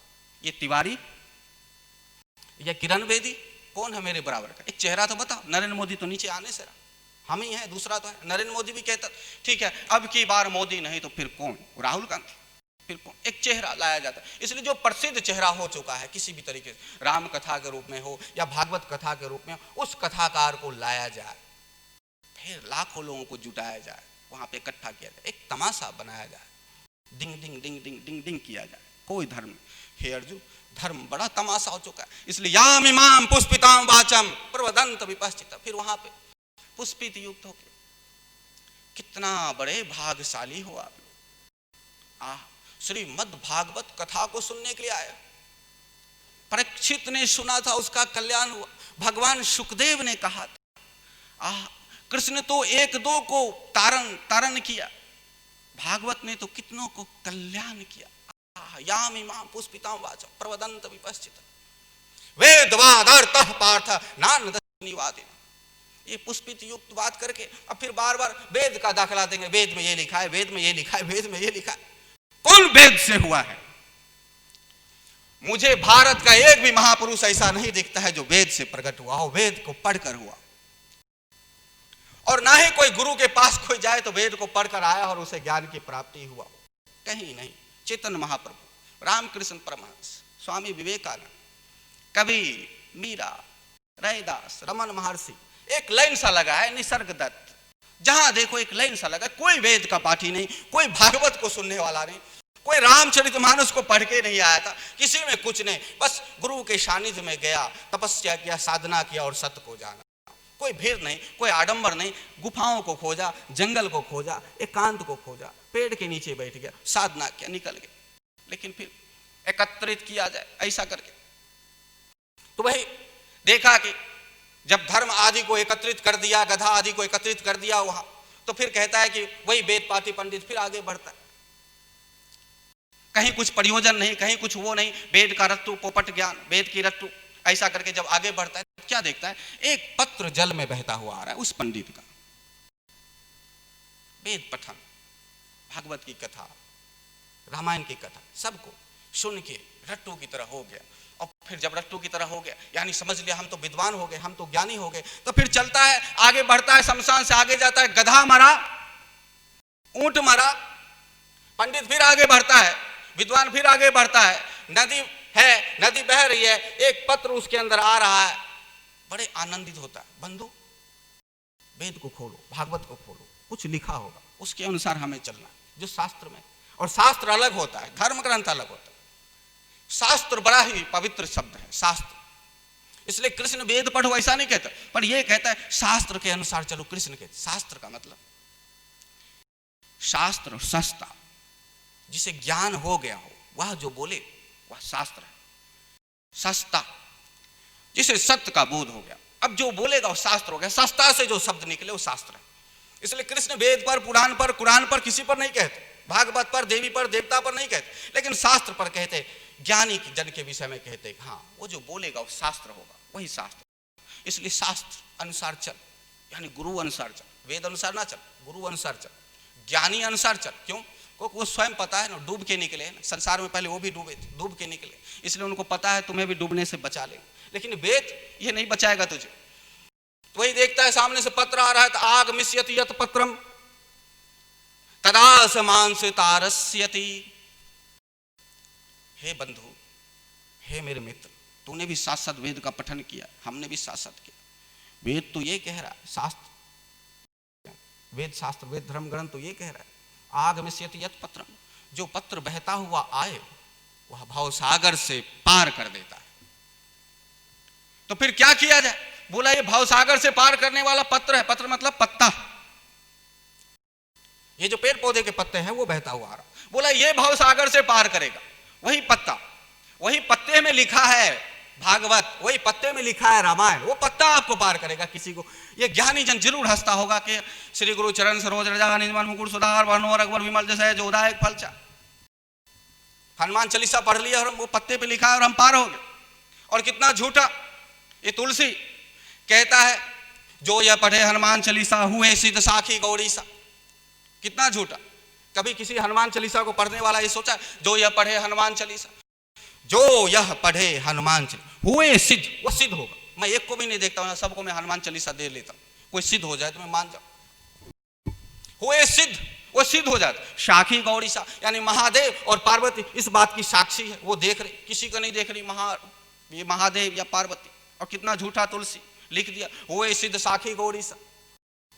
ये तिवारी या किरण बेदी, कौन है मेरे बराबर का, एक चेहरा तो बताओ। नरेंद्र मोदी तो नीचे आने से रहा, हम ही हैं, दूसरा तो है। नरेंद्र मोदी भी कहता ठीक है अब की बार मोदी नहीं तो फिर कौन, राहुल गांधी, फिर कौन, एक चेहरा लाया जाता है। इसलिए जो प्रसिद्ध चेहरा हो चुका है किसी भी तरीके से, राम कथा के रूप में हो या भागवत कथा के रूप में हो, उस कथाकार को लाया जाए, फिर लाखों लोगों को जुटाया जाए, वहां पे इकट्ठा किया जाए, एक तमाशा बनाया जाए, डिंग डिंग डिंग डिंग डिंग डिंग किया जाए। कोई धर्म, हे अर्जुन, धर्म बड़ा तमाशा हो चुका है। इसलिए याम इमाम पुष्पिताम वाचम प्रवदंत विपश्चित, फिर वहां पे पुष्पित युक्त होकर, कितना बड़े भाग्यशाली हो आप लोग, श्रीमद् भागवत कथा को सुनने के लिए आए। परीक्षित ने सुना था, उसका कल्याण हुआ। भगवान सुखदेव ने कहा था, कृष्ण तो 1-2 को तारण किया, भागवत ने तो कितनों को कल्याण किया। याम इमाम पुष्पिताम वाचम प्रवदंत विपश्चित वेदवादार्थः पार्थ नानदनिवादिन। ये पुष्पित युक्त बात करके अब फिर बार बार वेद का दाखला देंगे, वेद में ये लिखा है, वेद में ये लिखा है, वेद में ये लिखा है। कौन वेद से हुआ है? मुझे भारत का एक भी महापुरुष ऐसा नहीं दिखता है जो वेद से प्रकट हुआ हो, वेद को पढ़कर हुआ। और ना ही कोई गुरु के पास कोई जाए तो वेद को पढ़कर आया और उसे ज्ञान की प्राप्ति हुआ, कहीं नहीं। चेतन महाप्रभु, रामकृष्ण परमहंस, स्वामी विवेकानंद, कबीर, मीरा, रैदास, रमन महर्षि, एक लाइन सा लगा है निसर्ग दत्त, जहां देखो एक लाइन सा लगा। कोई वेद का पाठी नहीं, कोई भागवत को सुनने वाला नहीं, कोई रामचरितमानस को पढ़ के नहीं आया था, किसी में कुछ नहीं, बस गुरु के सानिध्य में गया, तपस्या किया, साधना किया और सत्य को जाना। कोई भीड़ नहीं, कोई आडंबर नहीं, गुफाओं को खोजा, जंगल को खोजा, एकांत को खोजा, पेड़ के नीचे बैठ गया, साधना किया, निकल गया। लेकिन फिर एकत्रित किया जाए ऐसा करके, तो वही देखा कि जब धर्म आदि को एकत्रित कर दिया, गधा आदि को एकत्रित कर दिया वहां, तो फिर कहता है कि वही वेद पाती पंडित फिर आगे बढ़ता है। कहीं कुछ प्रयोजन नहीं, कहीं कुछ वो नहीं, वेद का रट्टू, पोपट ज्ञान, वेद की रट्टू, ऐसा करके जब आगे बढ़ता है तो क्या देखता है, एक पत्र जल में बहता हुआ आ रहा है उस पंडित का। वेद पठन, भागवत की कथा, रामायण की कथा, सबको सुन के रट्टू की तरह हो गया। और फिर जब रट्टू की तरह हो गया, यानी समझ लिया हम तो विद्वान हो गए, हम तो ज्ञानी हो गए, तो फिर चलता है, आगे बढ़ता है, शमशान से आगे जाता है, गधा मरा, ऊंट मरा, पंडित फिर आगे बढ़ता है, विद्वान फिर आगे बढ़ता है, नदी है, नदी बह रही है, एक पत्र उसके अंदर आ रहा है, बड़े आनंदित होता है। बंधु, वेद को खोलो, भागवत को खोलो, कुछ लिखा होगा, उसके अनुसार हमें चलना, जो शास्त्र में। और शास्त्र अलग होता है, धर्म ग्रंथ अलग होता है। शास्त्र बड़ा ही पवित्र शब्द है, शास्त्र। इसलिए कृष्ण वेद पढ़ो ऐसा नहीं कहता, पर यह कहता है शास्त्र के अनुसार चलो। कृष्ण कहते शास्त्र का मतलब शास्त्र, शस्ता, जिसे ज्ञान हो गया हो वह जो बोले वह शास्त्र है, सस्ता, जिसे सत्य का बोध हो गया। अब जो बोलेगा वो शास्त्र हो गया, सस्ता से जो शब्द निकले वो शास्त्र है। इसलिए कृष्ण वेद पर, पुराण पर, कुरान पर किसी पर नहीं कहते, भागवत पर, देवी पर, देवता पर नहीं कहते, लेकिन शास्त्र पर कहते, ज्ञानी जन के विषय में कहते हाँ वो जो बोलेगा वो शास्त्र होगा, वही शास्त्र। इसलिए शास्त्र अनुसार चल, यानी गुरु अनुसार चल, वेद अनुसार ना चल, गुरु अनुसार चल, ज्ञानी अनुसार चल। क्यों? क्योंकि वो स्वयं पता है ना, डूब के निकले हैं ना, संसार में पहले वो भी डूबे थे, डूब के निकले, इसलिए उनको पता है तुम्हें भी डूबने से बचा लेंगे। लेकिन वेद ये नहीं बचाएगा तुझे। तो वही देखता है सामने से पत्र आ रहा है, तो आग मिष्यति यत पत्रम तदा समान से तारस्यति। हे बंधु, हे मेरे मित्र, तूने भी साथ साथ वेद का पठन किया, हमने भी साथ साथ किया। वेद तो ये कह रहा है, शास्त्र, वेद शास्त्र, वेद धर्म ग्रंथ तो ये कह रहा है, आग मिष्यति यत पत्रम, जो पत्र बहता हुआ आए वह भवसागर से पार कर देता है। तो फिर क्या किया जाए? बोला ये भवसागर से पार करने वाला पत्र है। पत्र मतलब पत्ता, ये जो पेड़ पौधे के पत्ते हैं वो बहता हुआ आ रहा। बोला ये भवसागर से पार करेगा, वही पत्ता, वही पत्ते में लिखा है भागवत, वही पत्ते में लिखा है रामायण, वो पत्ता आपको पार करेगा। किसी को ये ज्ञानी जन जरूर हंसता होगा कि श्री गुरु चरण सरोज रजा निजमन मुकुट सुधार वर्णोर अकबर विमल जैसे जोदायक फलचा। हनुमान चालीसा पढ़ लिया और वो पत्ते पे लिखा है और हम पार हो गए। और कितना झूठा ये तुलसी कहता है, जो यह पढ़े हनुमान चालीसा हुए सिद्ध साखी गौरी सा। कितना झूठा। कभी किसी हनुमान चालीसा को पढ़ने वाला ये सोचा जो यह पढ़े हनुमान चालीसा, जो यह पढ़े हनुमान चालीसा हुए सिद्ध, वो सिद्ध होगा। मैं एक को भी नहीं देखता हूं, सबको मैं हनुमान चालीसा दे लेता हूं, कोई सिद्ध हो जाए तो मैं मान जाऊं। हुए सिद्ध, वो सिद्ध हो जाता। साखी गौरी सा, यानी महादेव और पार्वती इस बात की साक्षी है, वो देख रही, किसी को नहीं देख रही, ये महादेव या पार्वती। और कितना झूठा तुलसी लिख दिया, हुए सिद्ध साखी गौरी सा।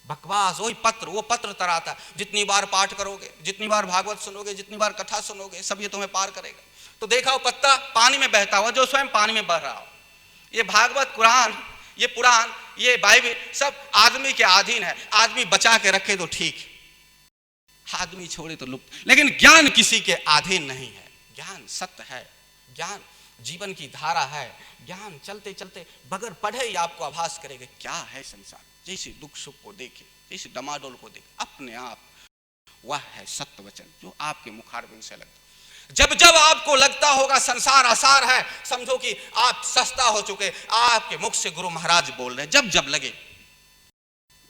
बकवास। वही पत्र, वो पत्र तराता। जितनी बार पाठ करोगे, जितनी बार भागवत सुनोगे, जितनी बार कथा सुनोगे, सब ये तुम्हें पार करेगा। तो देखा वो पत्ता पानी में बहता हुआ, जो स्वयं पानी में बह रहा हो। ये भागवत, कुरान, ये पुराण, ये बाइबल सब आदमी के अधीन है। आदमी बचा के रखे तो ठीक, आदमी छोड़े तो लुप्त। लेकिन ज्ञान किसी के अधीन नहीं है। ज्ञान सत्य है, ज्ञान जीवन की धारा है। ज्ञान चलते चलते बगैर पढ़े ही आपको आभास करेगा क्या है संसार। जैसे दुख सुख को देखे, जैसे डमाडोल को देखे, अपने आप वह है सत्य वचन जो आपके मुखारबिंद से लगता। जब जब आपको लगता होगा संसार आसार है, समझो कि आप सस्ता हो चुके, आपके मुख से गुरु महाराज बोल रहे हैं। जब जब लगे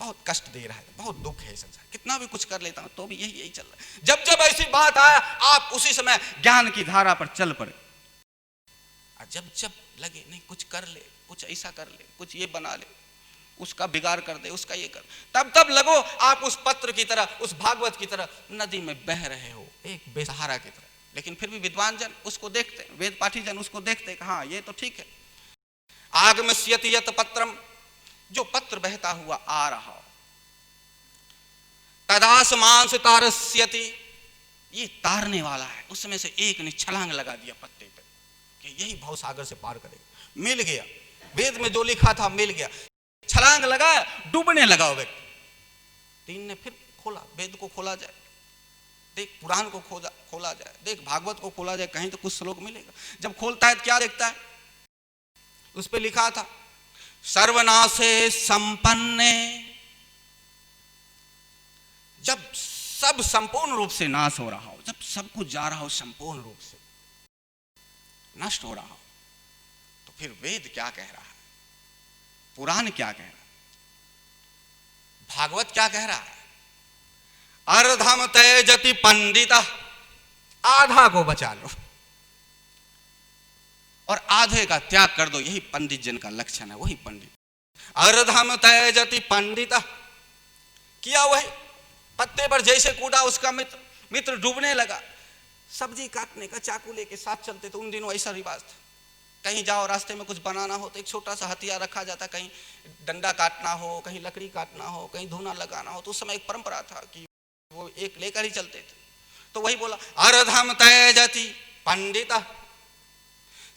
बहुत कष्ट दे रहा है, बहुत दुख है संसार, कितना भी कुछ कर लेता हूं तो भी यही चल रहा है, जब जब ऐसी बात आया आप उसी समय ज्ञान की धारा पर चल पड़े। और जब जब लगे नहीं कुछ कर ले, कुछ ऐसा कर ले, कुछ ये बना ले, उसका बिगाड़ कर दे, उसका ये कर, तब तब लगो आप उस पत्र की तरह, उस भागवत की तरह नदी में बह रहे हो, एक बेसहारा की तरह। लेकिन फिर भी विद्वान जन उसको देखते, वेद पाठी जन उसको देखते कि हाँ ये तो ठीक है। आगमस्यति यत पत्रम, जो पत्र बहता हुआ आ रहा हो, तदासमान से तारस्यति, ये तारने वाला है। उसमें से एक ने छलांग लगा दिया पत्ते पे कि यही भवसागर से पार करेगा। मिल गया, वेद में जो लिखा था मिल गया। छलांग लगाया, डूबने लगा वो व्यक्ति। तीन ने फिर खोला, वेद को खोला जाए, देख पुराण को खोला जाए, देख भागवत को खोला जाए, कहीं तो कुछ श्लोक मिलेगा। जब खोलता है तो क्या देखता है, उस पे लिखा था सर्वनाशे संपन्ने, जब सब संपूर्ण रूप से नाश हो रहा हो, जब सब कुछ जा रहा हो संपूर्ण रूप से नष्ट हो रहा हो, तो फिर वेद क्या कह रहा है, पुराण क्या कह रहा है, भागवत क्या कह रहा है। अर्धम त्यजति पंडित, आधा को बचा लो और आधे का त्याग कर दो, यही पंडित जन का लक्षण है, वही पंडित। अर्धम त्यजति पंडित, किया वही, पत्ते पर जैसे कूदा उसका मित्र डूबने लगा। सब्जी काटने का चाकू लेके साथ चलते तो उन दिनों ऐसा रिवाज था, कहीं जाओ रास्ते में कुछ बनाना हो तो एक छोटा सा हथियार रखा जाता, कहीं डंडा काटना हो, कहीं लकड़ी काटना हो, कहीं धुना लगाना हो, तो उस समय एक परंपरा था कि वो एक लेकर ही चलते थे। तो वही बोला अर्धम त्यजति पंडित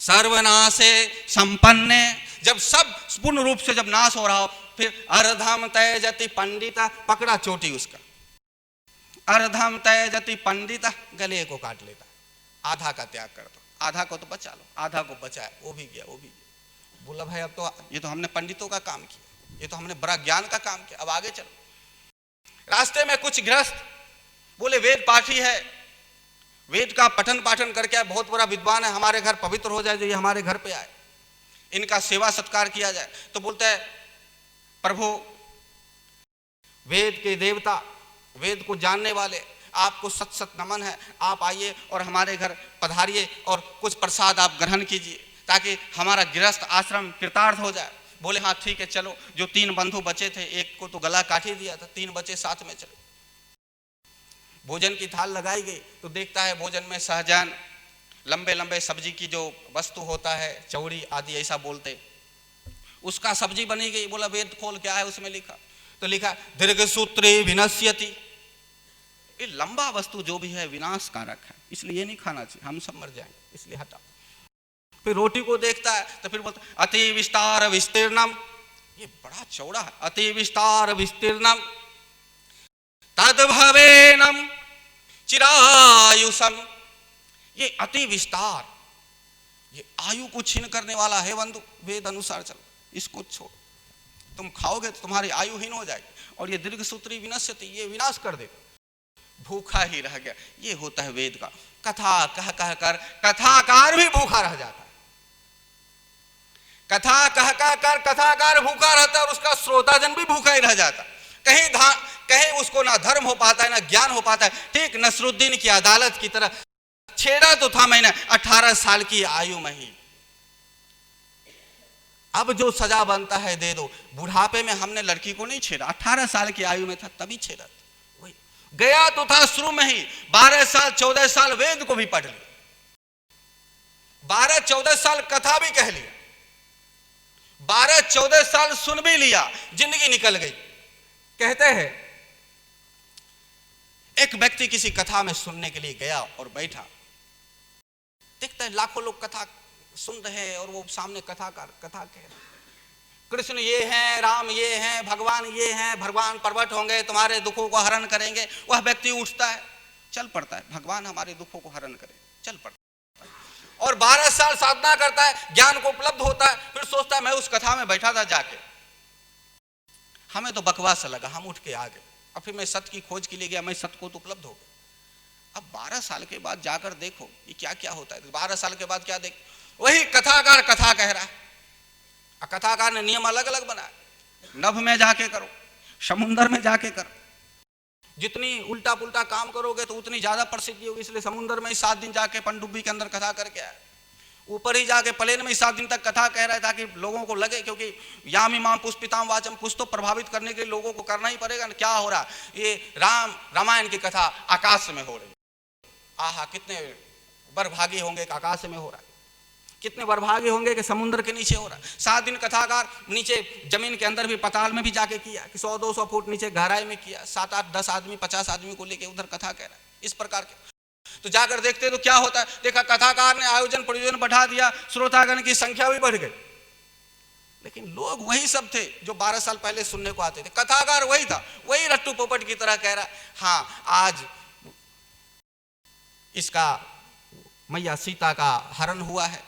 सर्वनाशे संपन्ने, जब सब पूर्ण रूप से जब नाश हो रहा हो, फिर अर्धम त्यजति पंडित, पकड़ा चोटी उसका, अर्धम त्यजति पंडित, गले को काट लेता, आधा का त्याग कर दो, आधा को तो बचा लो, आधा को बचाए, वो भी गया, वो भी गया। बोला भाई अब तो ये तो हमने पंडितों का काम किया, ये तो हमने बड़ा ज्ञान का काम किया, अब आगे चलो। रास्ते में कुछ गृहस्थ बोले वेद पाठी है, वेद का पठन पाठन करके बहुत बड़ा विद्वान है, हमारे घर पवित्र हो जाए, जो ये हमारे घर पे आए, इनका सेवा सत्कार किया जाए। तो बोलता है प्रभु वेद के देवता, वेद को जानने वाले, आपको सत सत नमन है, आप आइए और हमारे घर पधारिए और कुछ प्रसाद आप ग्रहण कीजिए ताकि हमारा गृहस्थ आश्रम कृतार्थ हो जाए। बोले हाँ ठीक है चलो। जो 3 बंधु बचे थे, एक को तो गला काट ही दिया था, 3 बचे साथ में चलो। भोजन की थाल लगाई गई तो देखता है भोजन में सहजन, लंबे लंबे सब्जी की जो वस्तु होता है, चौड़ी आदि ऐसा बोलते, उसका सब्जी बनी गई। बोला वेद खोल क्या है उसमें लिखा, तो लिखा दीर्घ सूत्रे विनश्यति, ये लंबा वस्तु जो भी है विनाश कारक है, इसलिए ये नहीं खाना चाहिए, हम सब मर जाएंगे, इसलिए हटा। फिर रोटी को देखता है तो फिर बोलता अति विस्तार विस्तीर्णम, ये बड़ा चौड़ा है, अति विस्तार विस्तीर्णम तद्भवेनम चिरायुषम, ये अति विस्तार, ये आयु को छीन करने वाला है बंधु, वेद अनुसार चलो, इसको छोड़, तुम खाओगे तो तुम्हारी आयु हीन हो जाएगी। और ये दीर्घ सूत्री विनश्यति, ये विनाश कर देगा, भूखा ही रह गया। ये होता है वेद का। कथा कह कह कर कथाकार भी भूखा रह जाता है, कथा कह कह कर कथाकार भूखा रहता है और उसका श्रोताजन भी भूखा ही रह जाता है। कहीं उसको ना धर्म हो पाता है ना ज्ञान हो पाता है। ठीक नसरुद्दीन की अदालत की तरह छेड़ा तो था मैंने 18 साल की आयु में ही, अब जो सजा बनता है दे दो। बुढ़ापे में हमने लड़की को नहीं छेड़ा, 18 साल की आयु में था तभी छेड़ा, वही गया तो था शुरू में ही। 12 साल 14 साल वेद को भी पढ़ लिया, 12-14 साल कथा भी कह लिया, 12-14 साल सुन भी लिया, जिंदगी निकल गई। कहते हैं एक व्यक्ति किसी कथा में सुनने के लिए गया और बैठा, देखता है लाखों लोग कथा सुन रहे हैं और वो सामने कथा कह रहे, कृष्ण ये हैं, राम ये हैं, भगवान ये हैं, भगवान प्रकट होंगे, तुम्हारे दुखों को हरण करेंगे। वह व्यक्ति उठता है, चल पड़ता है, भगवान हमारे दुखों को हरण करे, चल पड़ता है और 12 साल साधना करता है, ज्ञान को उपलब्ध होता है। फिर सोचता है मैं उस कथा में बैठा था जाके, हमें तो बकवास लगा, हम उठ के आ गए और फिर मैं सत्य की खोज के लिए गया, मैं सत्य को तो उपलब्ध हो गया। अब 12 साल के बाद जाकर देखो ये क्या क्या होता है। 12 साल के बाद क्या देख, वही कथाकार कथा कह रहा है, कथाकार ने नियम अलग अलग बनाए, नभ में जाके करो, समुद्र में जाके करो, जितनी उल्टा पुल्टा काम करोगे तो उतनी ज्यादा प्रसिद्धि होगी। इसलिए समुद्र में ही 7 दिन जाके पनडुब्बी के अंदर कथा करके आए, ऊपर ही जाके प्लेन में 7 दिन तक कथा कह रहा है ताकि लोगों को लगे, क्योंकि यामी माम पुष्पिताम वाचम, कुछ तो प्रभावित करने के लिए लोगों को करना ही पड़ेगा। क्या हो रहा, ये रामायण की कथा आकाश में हो रही, आहा कितने बरभागी होंगे कि आकाश में हो रहा है, कितने बरभागी होंगे कि समुद्र के नीचे हो रहा है। 7 दिन कथाकार नीचे जमीन के अंदर भी, पताल में भी जाके किया कि 100-200 फुट नीचे गहराई में किया, 7-8-10 आदमी 50 आदमी को लेके उधर कथा कह रहा है, इस प्रकार के। तो जाकर देखते तो क्या होता है, देखा कथाकार ने आयोजन प्रयोजन बढ़ा दिया, श्रोतागण की संख्या भी बढ़ गई, लेकिन लोग वही सब थे जो 12 साल पहले सुनने को आते थे। कथाकार वही था, वही रट्टू पोपट की तरह कह रहा, हाँ आज इसका मैया सीता का हरण हुआ है,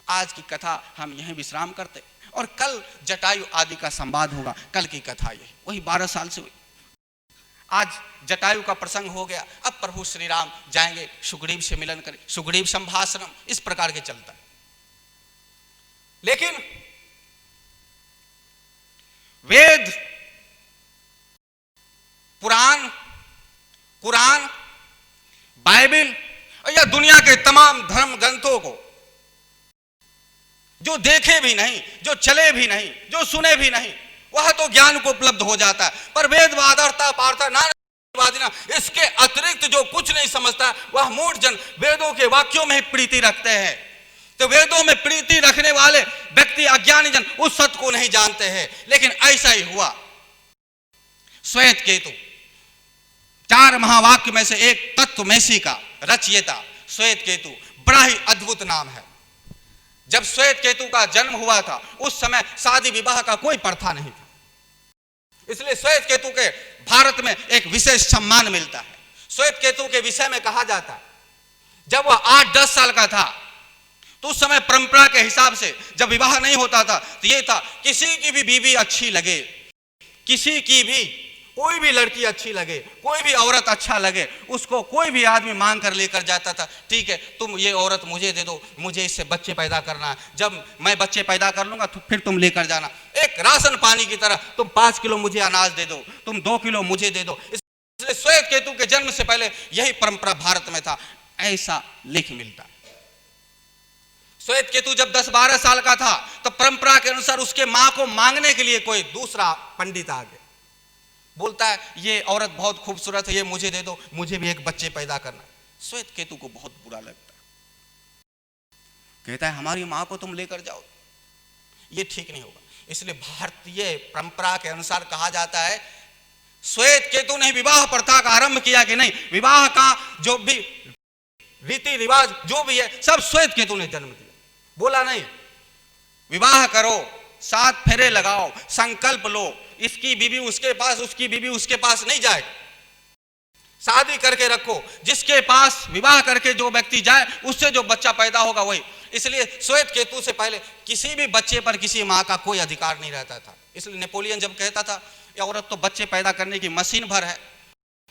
आज की कथा हम यहीं विश्राम करते और कल जटायु आदि का संवाद होगा, कल की कथा यही, वही 12 साल से हुई। आज जटायु का प्रसंग हो गया, अब प्रभु श्री राम जाएंगे सुग्रीव से मिलन करें, सुग्रीव संभाषणम, इस प्रकार के चलता है। लेकिन वेद, पुराण, कुरान, बाइबल या दुनिया के तमाम धर्म ग्रंथों को जो देखे भी नहीं, जो चले भी नहीं, जो सुने भी नहीं, वह तो ज्ञान को उपलब्ध हो जाता है। पर वेदवादर्ता पार्था नाना, इसके अतिरिक्त जो कुछ नहीं समझता वह मूढ़ जन वेदों के वाक्यों में ही प्रीति रखते हैं। तो वेदों में प्रीति रखने वाले व्यक्ति, अज्ञानी जन, उस सत्य को नहीं जानते हैं। लेकिन ऐसा ही हुआ, श्वेत केतु 4 महावाक्य में से एक तत्वमसी का रचयिता श्वेत केतु, बड़ा ही अद्भुत नाम है। जब श्वेत केतु का जन्म हुआ था उस समय शादी विवाह का कोई प्रथा नहीं था, इसलिए श्वेत केतु के भारत में एक विशेष सम्मान मिलता है। श्वेत केतु के विषय में कहा जाता है जब वह 8-10 साल का था तो उस समय परंपरा के हिसाब से जब विवाह नहीं होता था तो ये था, किसी की भी बीवी अच्छी लगे, किसी की भी कोई भी लड़की अच्छी लगे, कोई भी औरत अच्छा लगे, उसको कोई भी आदमी मांग कर लेकर जाता था। ठीक है, तुम ये औरत मुझे दे दो, मुझे इससे बच्चे पैदा करना है, जब मैं बच्चे पैदा कर लूंगा तो फिर तुम लेकर जाना। एक राशन पानी की तरह, तुम 5 किलो मुझे अनाज दे दो, तुम 2 किलो मुझे दे दो। इसलिए श्वेत केतु के जन्म से पहले यही परंपरा भारत में था, ऐसा लिख मिलता। श्वेत केतु जब 10-12 साल का था तो परंपरा के अनुसार उसके मां को मांगने के लिए कोई दूसरा पंडित आ गया, बोलता है ये औरत बहुत खूबसूरत है, ये मुझे दे दो, मुझे भी एक बच्चे पैदा करना। श्वेत केतु को बहुत बुरा लगता है, कहता है हमारी मां को तुम लेकर जाओ, ये ठीक नहीं होगा। इसलिए भारतीय परंपरा के अनुसार कहा जाता है, श्वेत केतु ने विवाह प्रथा का आरंभ किया कि नहीं, विवाह का जो भी रीति रिवाज जो भी है सब श्वेत केतु ने जन्म दिया। बोला नहीं विवाह करो, 7 फेरे लगाओ, संकल्प लो, इसकी बीवी उसके पास, उसकी बीवी उसके पास नहीं जाए, शादी करके रखो, जिसके पास विवाह करके जो व्यक्ति जाए उससे जो बच्चा पैदा होगा वही। इसलिए श्वेत केतु से पहले किसी भी बच्चे पर किसी मां का कोई अधिकार नहीं रहता था। इसलिए नेपोलियन जब कहता था ये औरत तो बच्चे पैदा करने की मशीन भर है,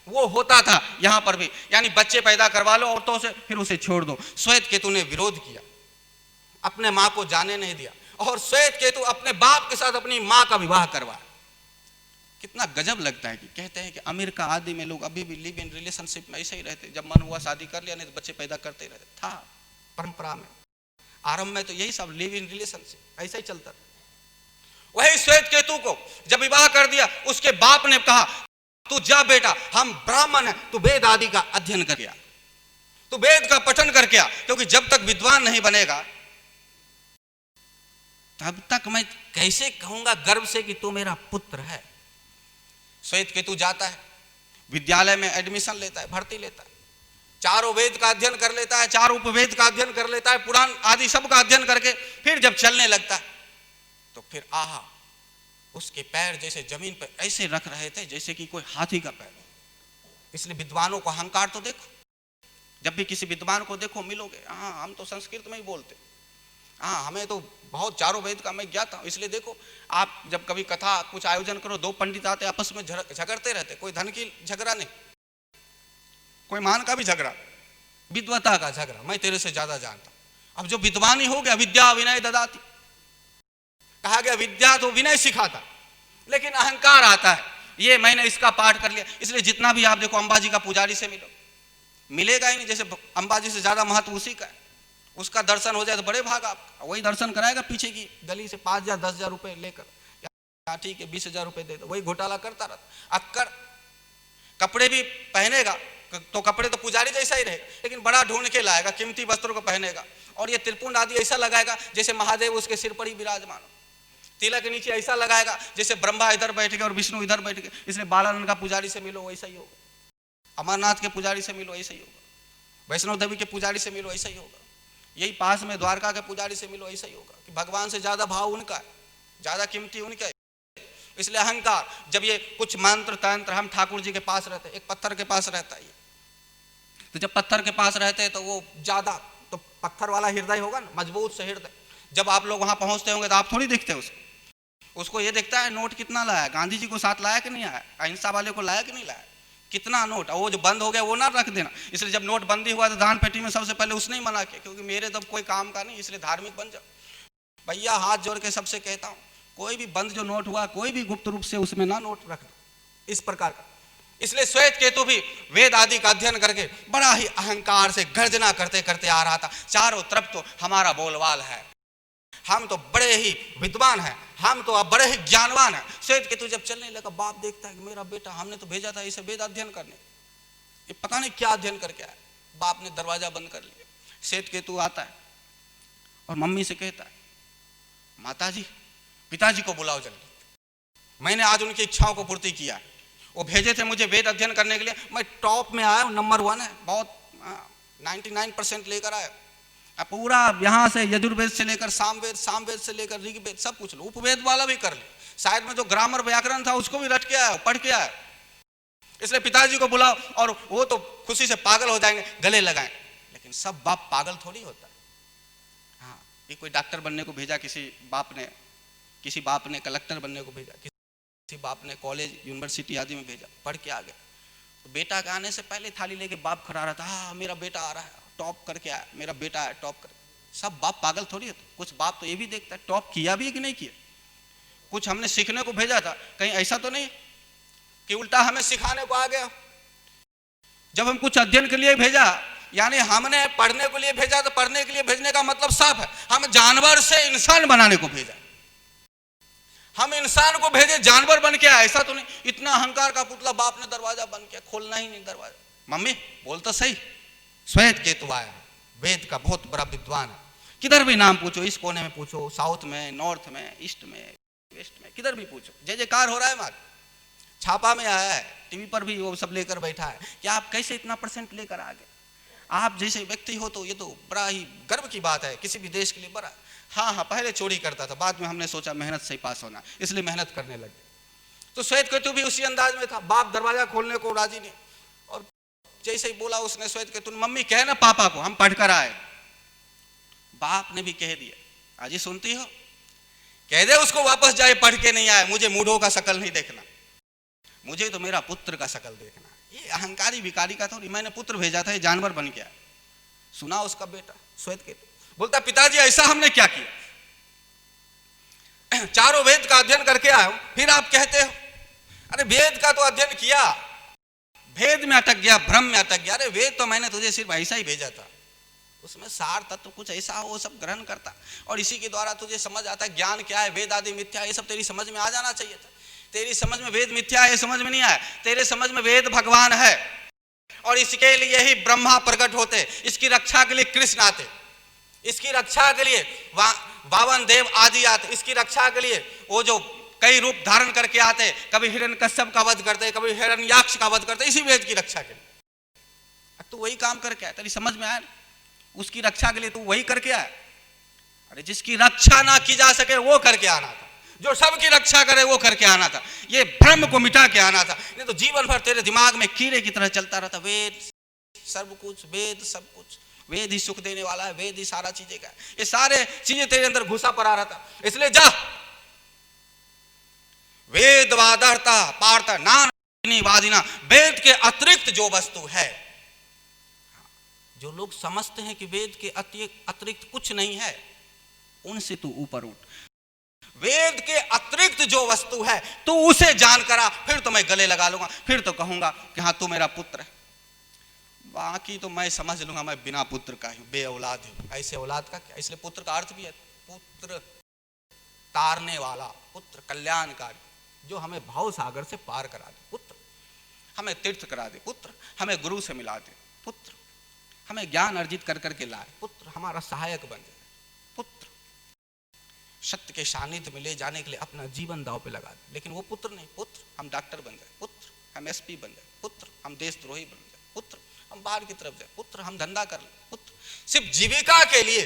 वो होता था यहां पर भी, यानी बच्चे पैदा करवा लो औरतों से फिर उसे छोड़ दो। श्वेत केतु ने विरोध किया, अपने मां को जाने नहीं दिया, और श्वेत केतु अपने बाप के साथ अपनी मां का विवाह करवाया। कितना गजब लगता है कि कहते हैं कि अमेरिका आदि में लोग अभी भी लिव इन रिलेशनशिप में ऐसे ही रहते, जब मन हुआ शादी कर लिया, नहीं तो बच्चे पैदा करते रहते। था परंपरा में आरंभ में तो यही सब लिव इन रिलेशनशिप ऐसा ही चलता था। वही श्वेत केतु को जब विवाह कर दिया, उसके बाप ने कहा तू जा बेटा, हम ब्राह्मण है, तू वेद आदि का अध्ययन कर गया, तू वेद का पठन करके आ, क्योंकि जब तक विद्वान नहीं बनेगा तब तक मैं कैसे कहूंगा गर्व से कि तू मेरा पुत्र है। श्वेत केतु जाता है, विद्यालय में एडमिशन लेता है, भर्ती लेता है, चारों वेद का अध्ययन कर लेता है, 4 उपवेद का अध्ययन कर लेता है, पुराण आदि सब का अध्ययन करके फिर जब चलने लगता है तो फिर आहा, उसके पैर जैसे जमीन पर ऐसे रख रहे थे जैसे कि कोई हाथी का पैर। इसलिए विद्वानों को अहंकार तो देखो, जब भी किसी विद्वान को देखो मिलोगे, हाँ हम तो संस्कृत में ही बोलते, हाँ हमें तो बहुत चारों वेद का मैं ज्ञाता हूं। इसलिए देखो आप जब कभी कथा कुछ आयोजन करो, 2 पंडित आते आपस में झगड़ते रहते, कोई धन की झगड़ा नहीं, कोई मान का भी झगड़ा, विद्वता का झगड़ा, मैं तेरे से ज्यादा जानता। अब जो विद्वानी हो गया, विद्या विनय ददाती, कहा गया विद्या तो विनय सिखाता, लेकिन अहंकार आता है, ये मैंने इसका पाठ कर लिया। इसलिए जितना भी आप देखो अंबाजी का पुजारी से मिलो, मिलेगा ही नहीं, जैसे अंबाजी से ज्यादा महत्व उसी का है, उसका दर्शन हो जाए तो बड़े भाग आपका, वही दर्शन कराएगा पीछे की गली से 5 या 10 हजार रुपए लेकर, या ठीक है 20 हजार रुपए दे दो, वही घोटाला करता रहता। अक्कर कपड़े भी पहनेगा तो कपड़े तो पुजारी जैसा ही रहे, लेकिन बड़ा ढूंढ के लाएगा, कीमती वस्त्रों को पहनेगा, और ये त्रिपुंड आदि ऐसा लगाएगा जैसे महादेव उसके सिर पर ही विराजमान हो, तिलक के नीचे ऐसा लगाएगा जैसे ब्रह्मा इधर बैठ गए और विष्णु इधर बैठ गए। इसलिए बालानंद का पुजारी से मिलो वैसा ही होगा, अमरनाथ के पुजारी से मिलो ऐसा ही होगा, वैष्णव देवी के पुजारी से मिलो ऐसा ही होगा, यही पास में द्वारका के पुजारी से मिलो ऐसा ही होगा, कि भगवान से ज्यादा भाव उनका है, ज्यादा कीमती उनका है। इसलिए अहंकार, जब ये कुछ मंत्र तंत्र, हम ठाकुर जी के पास रहते, एक पत्थर के पास रहता है, तो जब पत्थर के पास रहते हैं तो वो ज्यादा, तो पत्थर वाला हृदय होगा ना, मजबूत से हृदय, जब आप लोग वहां पहुंचते होंगे तो आप थोड़ी देखते हैं उसको ये देखता है नोट कितना लाया, गांधी जी को साथ लाया कि नहीं आया, अहिंसा वाले को लाया कि नहीं लाया, कितना नोट, और वो जो बंद हो गया वो ना रख देना। इसलिए जब नोट बंदी हुआ तो दान पेटी में सबसे पहले उसने ही मना किया, क्योंकि मेरे तब कोई काम का नहीं, इसलिए धार्मिक बन जाओ। भैया हाथ जोड़ के सबसे कहता हूँ, कोई भी बंद जो नोट हुआ, कोई भी गुप्त रूप से उसमें ना नोट रख दो, इस प्रकार का। इसलिए श्वेत केतु भी वेद आदि का अध्ययन करके बड़ा ही अहंकार से गर्जना करते करते आ रहा था, चारों तरफ तो हमारा बोलवाल है, हम तो बड़े ही विद्वान हैं, हम तो अब बड़े ही ज्ञानवान हैं। श्वेत केतु जब चलने लगा, बाप देखता है कि मेरा बेटा, हमने तो भेजा था इसे वेद अध्ययन करने, ये पता नहीं क्या अध्ययन करके आया। बाप ने दरवाजा बंद कर लिया, श्वेत केतु आता है और मम्मी से कहता है, माताजी पिताजी को बुलाओ जल्दी, मैंने आज उनकी इच्छाओं को पूर्ति किया है, वो भेजे थे मुझे वेद अध्ययन करने के लिए, मैं टॉप में आया हूं, नंबर 1 है, बहुत 99% लेकर आया, पूरा यहाँ से यजुर्वेद से लेकर सामवेद, सामवेद से लेकर ऋग्वेद सब कुछ लो, उपवेद वाला भी कर ले, शायद में जो ग्रामर व्याकरण था उसको भी रट के आया, पढ़ के आया। इसलिए पिताजी को बुलाओ, और वो तो खुशी से पागल हो जाएंगे, गले लगाएं। लेकिन सब बाप पागल थोड़ी होता है। हाँ, ये कोई डॉक्टर बनने को भेजा किसी बाप ने कलेक्टर बनने को भेजा, किसी बाप ने कॉलेज यूनिवर्सिटी आदि में भेजा, पढ़ के आ गया, तो बेटा के आने से पहले थाली लेके बाप खड़ा रहा था, हाँ मेरा बेटा आ रहा है, टॉप करके आया, मेरा बेटा है टॉप कर। सब बाप पागल थोड़ी होते, कुछ बाप तो ये भी देखता है टॉप किया भी कि नहीं किया। कुछ हमने सीखने को भेजा था, कहीं ऐसा तो नहीं कि उल्टा हमें सिखाने को आ गया। जब हम कुछ अध्ययन के लिए भेजा, यानी हमने पढ़ने के लिए भेजा, तो पढ़ने के लिए भेजने का मतलब साफ है, हम जानवर से इंसान बनाने को भेजा। हम इंसान को भेजे जानवर बन के आए, ऐसा तो नहीं। इतना अहंकार का पुतला बाप ने दरवाजा बंद किया, खोलना ही नहीं दरवाजा। मम्मी बोल तो सही, श्वेत केतु आया, वेद का बहुत बड़ा विद्वान है, किधर भी नाम पूछो, इस कोने में पूछो, साउथ में, नॉर्थ में, ईस्ट में, वेस्ट में, किधर भी पूछो, जय जयकार हो रहा है। मार छापा में आया है, टीवी पर भी वो सब लेकर बैठा है कि आप कैसे इतना % लेकर आ गए। आप जैसे व्यक्ति हो तो ये तो बड़ा ही गर्व की बात है, किसी भी देश के लिए बड़ा। हाँ, पहले चोरी करता था, बाद में हमने सोचा मेहनत से ही पास होना, इसलिए मेहनत करने लगे। तो श्वेत केतु भी उसी अंदाज में था, बाप दरवाजा खोलने को राजी नहीं, और जैसे ही बोला उसने श्वेत केतु, मम्मी कहे ना पापा को हम पढ़कर आए। बाप ने भी कह दिया, आजी सुनती हो, कह दे उसको वापस जाए, पढ़ के नहीं आए, मुझे मूढ़ों का शकल नहीं देखना, मुझे तो मेरा पुत्र का शकल देखना। ये अहंकारी भिखारी का थोड़ी, मैंने पुत्र भेजा था, ये जानवर बन गया। सुना उसका बेटा श्वेत केतु बोलता, पिताजी ऐसा हमने क्या किया, चारों वेद का अध्ययन करके आया हूं, फिर आप कहते हो। अरे वेद का तो अध्ययन किया, भेद में अटक गया, भ्रम में अटक गया। अरे वेद तो मैंने तुझे सिर्फ ऐसा ही भेजा था, उसमें सार तत्व कुछ ऐसा हो वो सब ग्रहण करता, और इसी के द्वारा तुझे समझ आता है ज्ञान क्या है, वेद आदि मिथ्या, ये सब तेरी समझ में आ जाना चाहिए था। तेरी समझ में वेद मिथ्या है, समझ में नहीं आया। तेरे समझ में वेद भगवान है, और इसके लिए ही ब्रह्मा प्रकट होते, इसकी रक्षा के लिए कृष्ण आते, इसकी रक्षा के लिए बावन देव आदि आते, इसकी रक्षा के लिए वो जो कई रूप धारण करके आते, कभी हिरण्यकश्यप का वध करते, कभी हिरण्याक्ष का वध करते, इसी वेद की रक्षा के लिए। तो वही काम करके आया, तेरी समझ में आया, उसकी रक्षा के लिए तू वही करके आया। अरे जिसकी रक्षा ना की जा सके वो करके आना था, जो सबकी रक्षा करे वो करके आना था, ये भ्रम को मिटा के आना था। नहीं तो जीवन भर तेरे दिमाग में कीड़े की तरह चलता रहता, वेद सर्व कुछ, वेद सब कुछ, वेद ही सुख देने वाला है, वेद ही सारा चीजें का है, ये सारे चीजें तेरे अंदर घुसा पड़ा रहता। इसलिए जा वेद वादर्ता पार्थ नानी वादिना, वेद के अतिरिक्त जो वस्तु है, जो लोग समझते हैं कि वेद के अतिरिक्त कुछ नहीं है, उनसे तू ऊपर उठ। वेद के अतिरिक्त जो वस्तु है तू उसे जान करा, फिर तो मैं गले लगा लूंगा, फिर तो कहूंगा कि हाँ तू मेरा पुत्र है। बाकी तो मैं समझ लूंगा मैं बिना पुत्र का हूं, बे औलाद हूं। ऐसे औलाद का क्या, इसलिए पुत्र का अर्थ भी है पुत्र तारने वाला, पुत्र कल्याणकारी, जो हमें भाव सागर से पार करा दे, पुत्र हमें तीर्थ करा दे, पुत्र हमें गुरु से मिला दे, पुत्र हमें ज्ञान अर्जित कर करके लाए, पुत्र हमारा सहायक बन जाए, पुत्र सत्य के सानिध्य में ले जाने के लिए अपना जीवन दांव पे लगा दे। लेकिन वो पुत्र नहीं, पुत्र हम डॉक्टर बन जाए, पुत्र हम SP बन जाए, पुत्र हम देशद्रोही बन जाए, पुत्र हम बाहर की तरफ जाए, पुत्र हम धंधा कर ले, पुत्र सिर्फ जीविका के लिए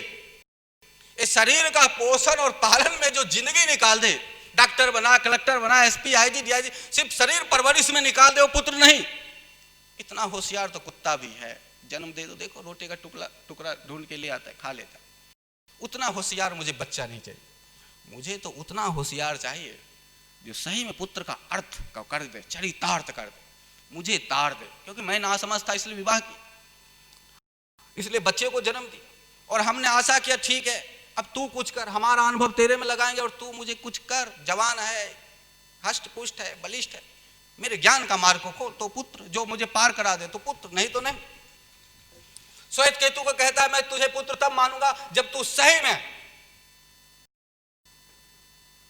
इस शरीर का पोषण और पालन में जो जिंदगी निकाल दे, डॉक्टर बना, कलेक्टर बना, SP IG DIG, सिर्फ शरीर परवरिश में निकाल दे, वो पुत्र नहीं। इतना होशियार तो कुत्ता भी है, जन्म दे दो, देखो रोटी का टुकड़ा ढूंढ के ले आता है, खा लेता है। उतना होशियार मुझे बच्चा नहीं चाहिए, मुझे तो उतना होशियार चाहिए जो सही में पुत्र का अर्थ का कर दे, चरितार्थ कर दे, मुझे तार दे। क्योंकि मैं ना समझ था इसलिए विवाह किया, इसलिए बच्चे को जन्म दिया, और हमने आशा किया ठीक है अब तू कुछ कर, हमारा अनुभव तेरे में लगाएंगे और तू मुझे कुछ कर, जवान है, हष्ट पुष्ट है, बलिष्ठ है, मेरे ज्ञान का मार्ग को खोल, तो पुत्र जो मुझे पार करा दे तो पुत्र, नहीं तो नहीं। श्वेत केतु को कहता है मैं तुझे पुत्र तब मानूंगा जब तू सही में,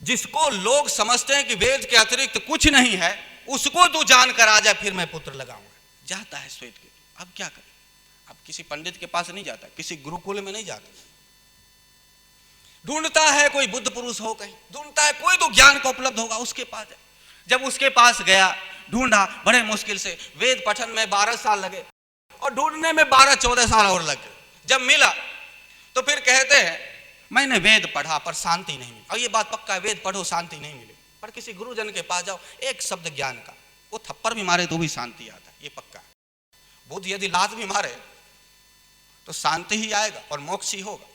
जिसको लोग समझते हैं कि वेद के अतिरिक्त कुछ नहीं है, उसको तू जान कर आ जाए, फिर मैं पुत्र लगाऊंगा। जाता है श्वेत केतु, अब क्या करे, अब किसी पंडित के पास नहीं जाता, किसी गुरुकुल में नहीं जाता, ढूंढता है कोई बुद्ध पुरुष हो, कहीं ढूंढता है कोई तो ज्ञान को उपलब्ध होगा उसके पास जाए। जब उसके पास गया, ढूंढा बड़े मुश्किल से, वेद पठन में 12 साल लगे और ढूंढने में 12-14 साल और लगे। जब मिला तो फिर कहते हैं मैंने वेद पढ़ा पर शांति नहीं मिली। और ये बात पक्का है, वेद पढ़ो शांति नहीं मिले, पर किसी गुरुजन के पास जाओ, एक शब्द ज्ञान का, वो थप्पड़ भी मारे तो भी शांति आता है, ये पक्का है। बुद्ध यदि लात भी मारे तो शांति ही आएगा और मोक्ष ही होगा।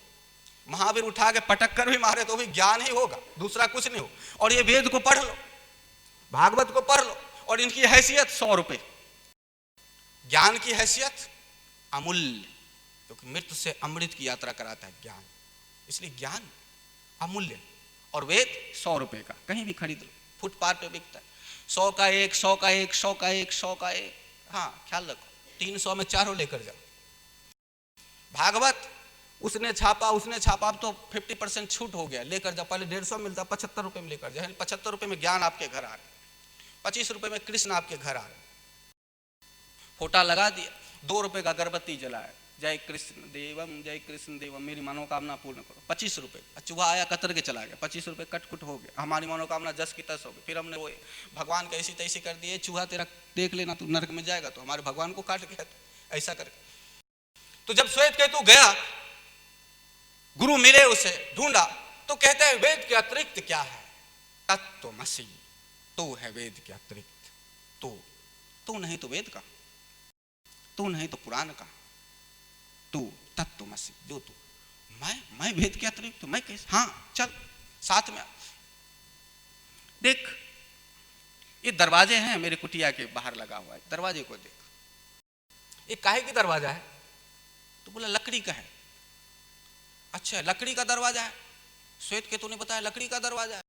महावीर उठा के पटक कर भी मारे तो भी ज्ञान ही होगा, दूसरा कुछ नहीं हो। और ये वेद को पढ़ लो, भागवत को पढ़ लो, और इनकी हैसियत 100 रुपए, ज्ञान की हैसियत अमूल्य, क्योंकि मृत्यु से अमृत की यात्रा कराता है ज्ञान, इसलिए ज्ञान अमूल्य। और वेद 100 रुपए का, कहीं भी खरीद लो, फुटपाथ पे बिकता है, 100 का एक, 100 का एक, 100 का एक, 100 का एक। हाँ ख्याल रखो, 300 में चारों लेकर जाओ। भागवत उसने छापा, अब तो 50% छूट हो गया, लेकर जाओ। पहले 150 मिलता, 75 रुपए में लेकर जाओ। 75 रुपए में ज्ञान आपके घर आ रहा है, 25 रुपए में कृष्ण आपके घर आ रहे, फोटा लगा दिया, 2 रुपए का अगरबत्ती जलाया, जय कृष्ण देवम, जय कृष्ण देवम, मेरी मनोकामना पूर्ण करो, 25 रुपए। चूहा आया कतर के चला गया, 25 रुपए कटकुट हो गया, हमारी मनोकामना जस की तस हो गई। फिर हमने वो भगवान का ऐसी तैसी कर दिए, चूहा तेरा देख लेना तू नरक में जाएगा, तो हमारे भगवान को काट गया, तो ऐसा करके। तो जब श्वेत केतु गया, गुरु मिले, उसे ढूंढा, तो कहते हैं वेद के अतिरिक्त क्या है? तत्त्वमसि, तू है वेद के अतिरिक्त। तू नहीं तो वेद का, तू नहीं तो पुराण का, तू तत्त्वमसि, जो तू। मैं वेद के अतिरिक्त, मैं कैसे? हाँ चल साथ में। देख ये दरवाजे हैं मेरे कुटिया के बाहर लगा हुआ है, दरवाजे को देख। ये काहे की दरवाजा है? तो बोला लकड़ी का है। अच्छा लकड़ी का दरवाजा है? श्वेत केतु ने बताया लकड़ी का दरवाजा है।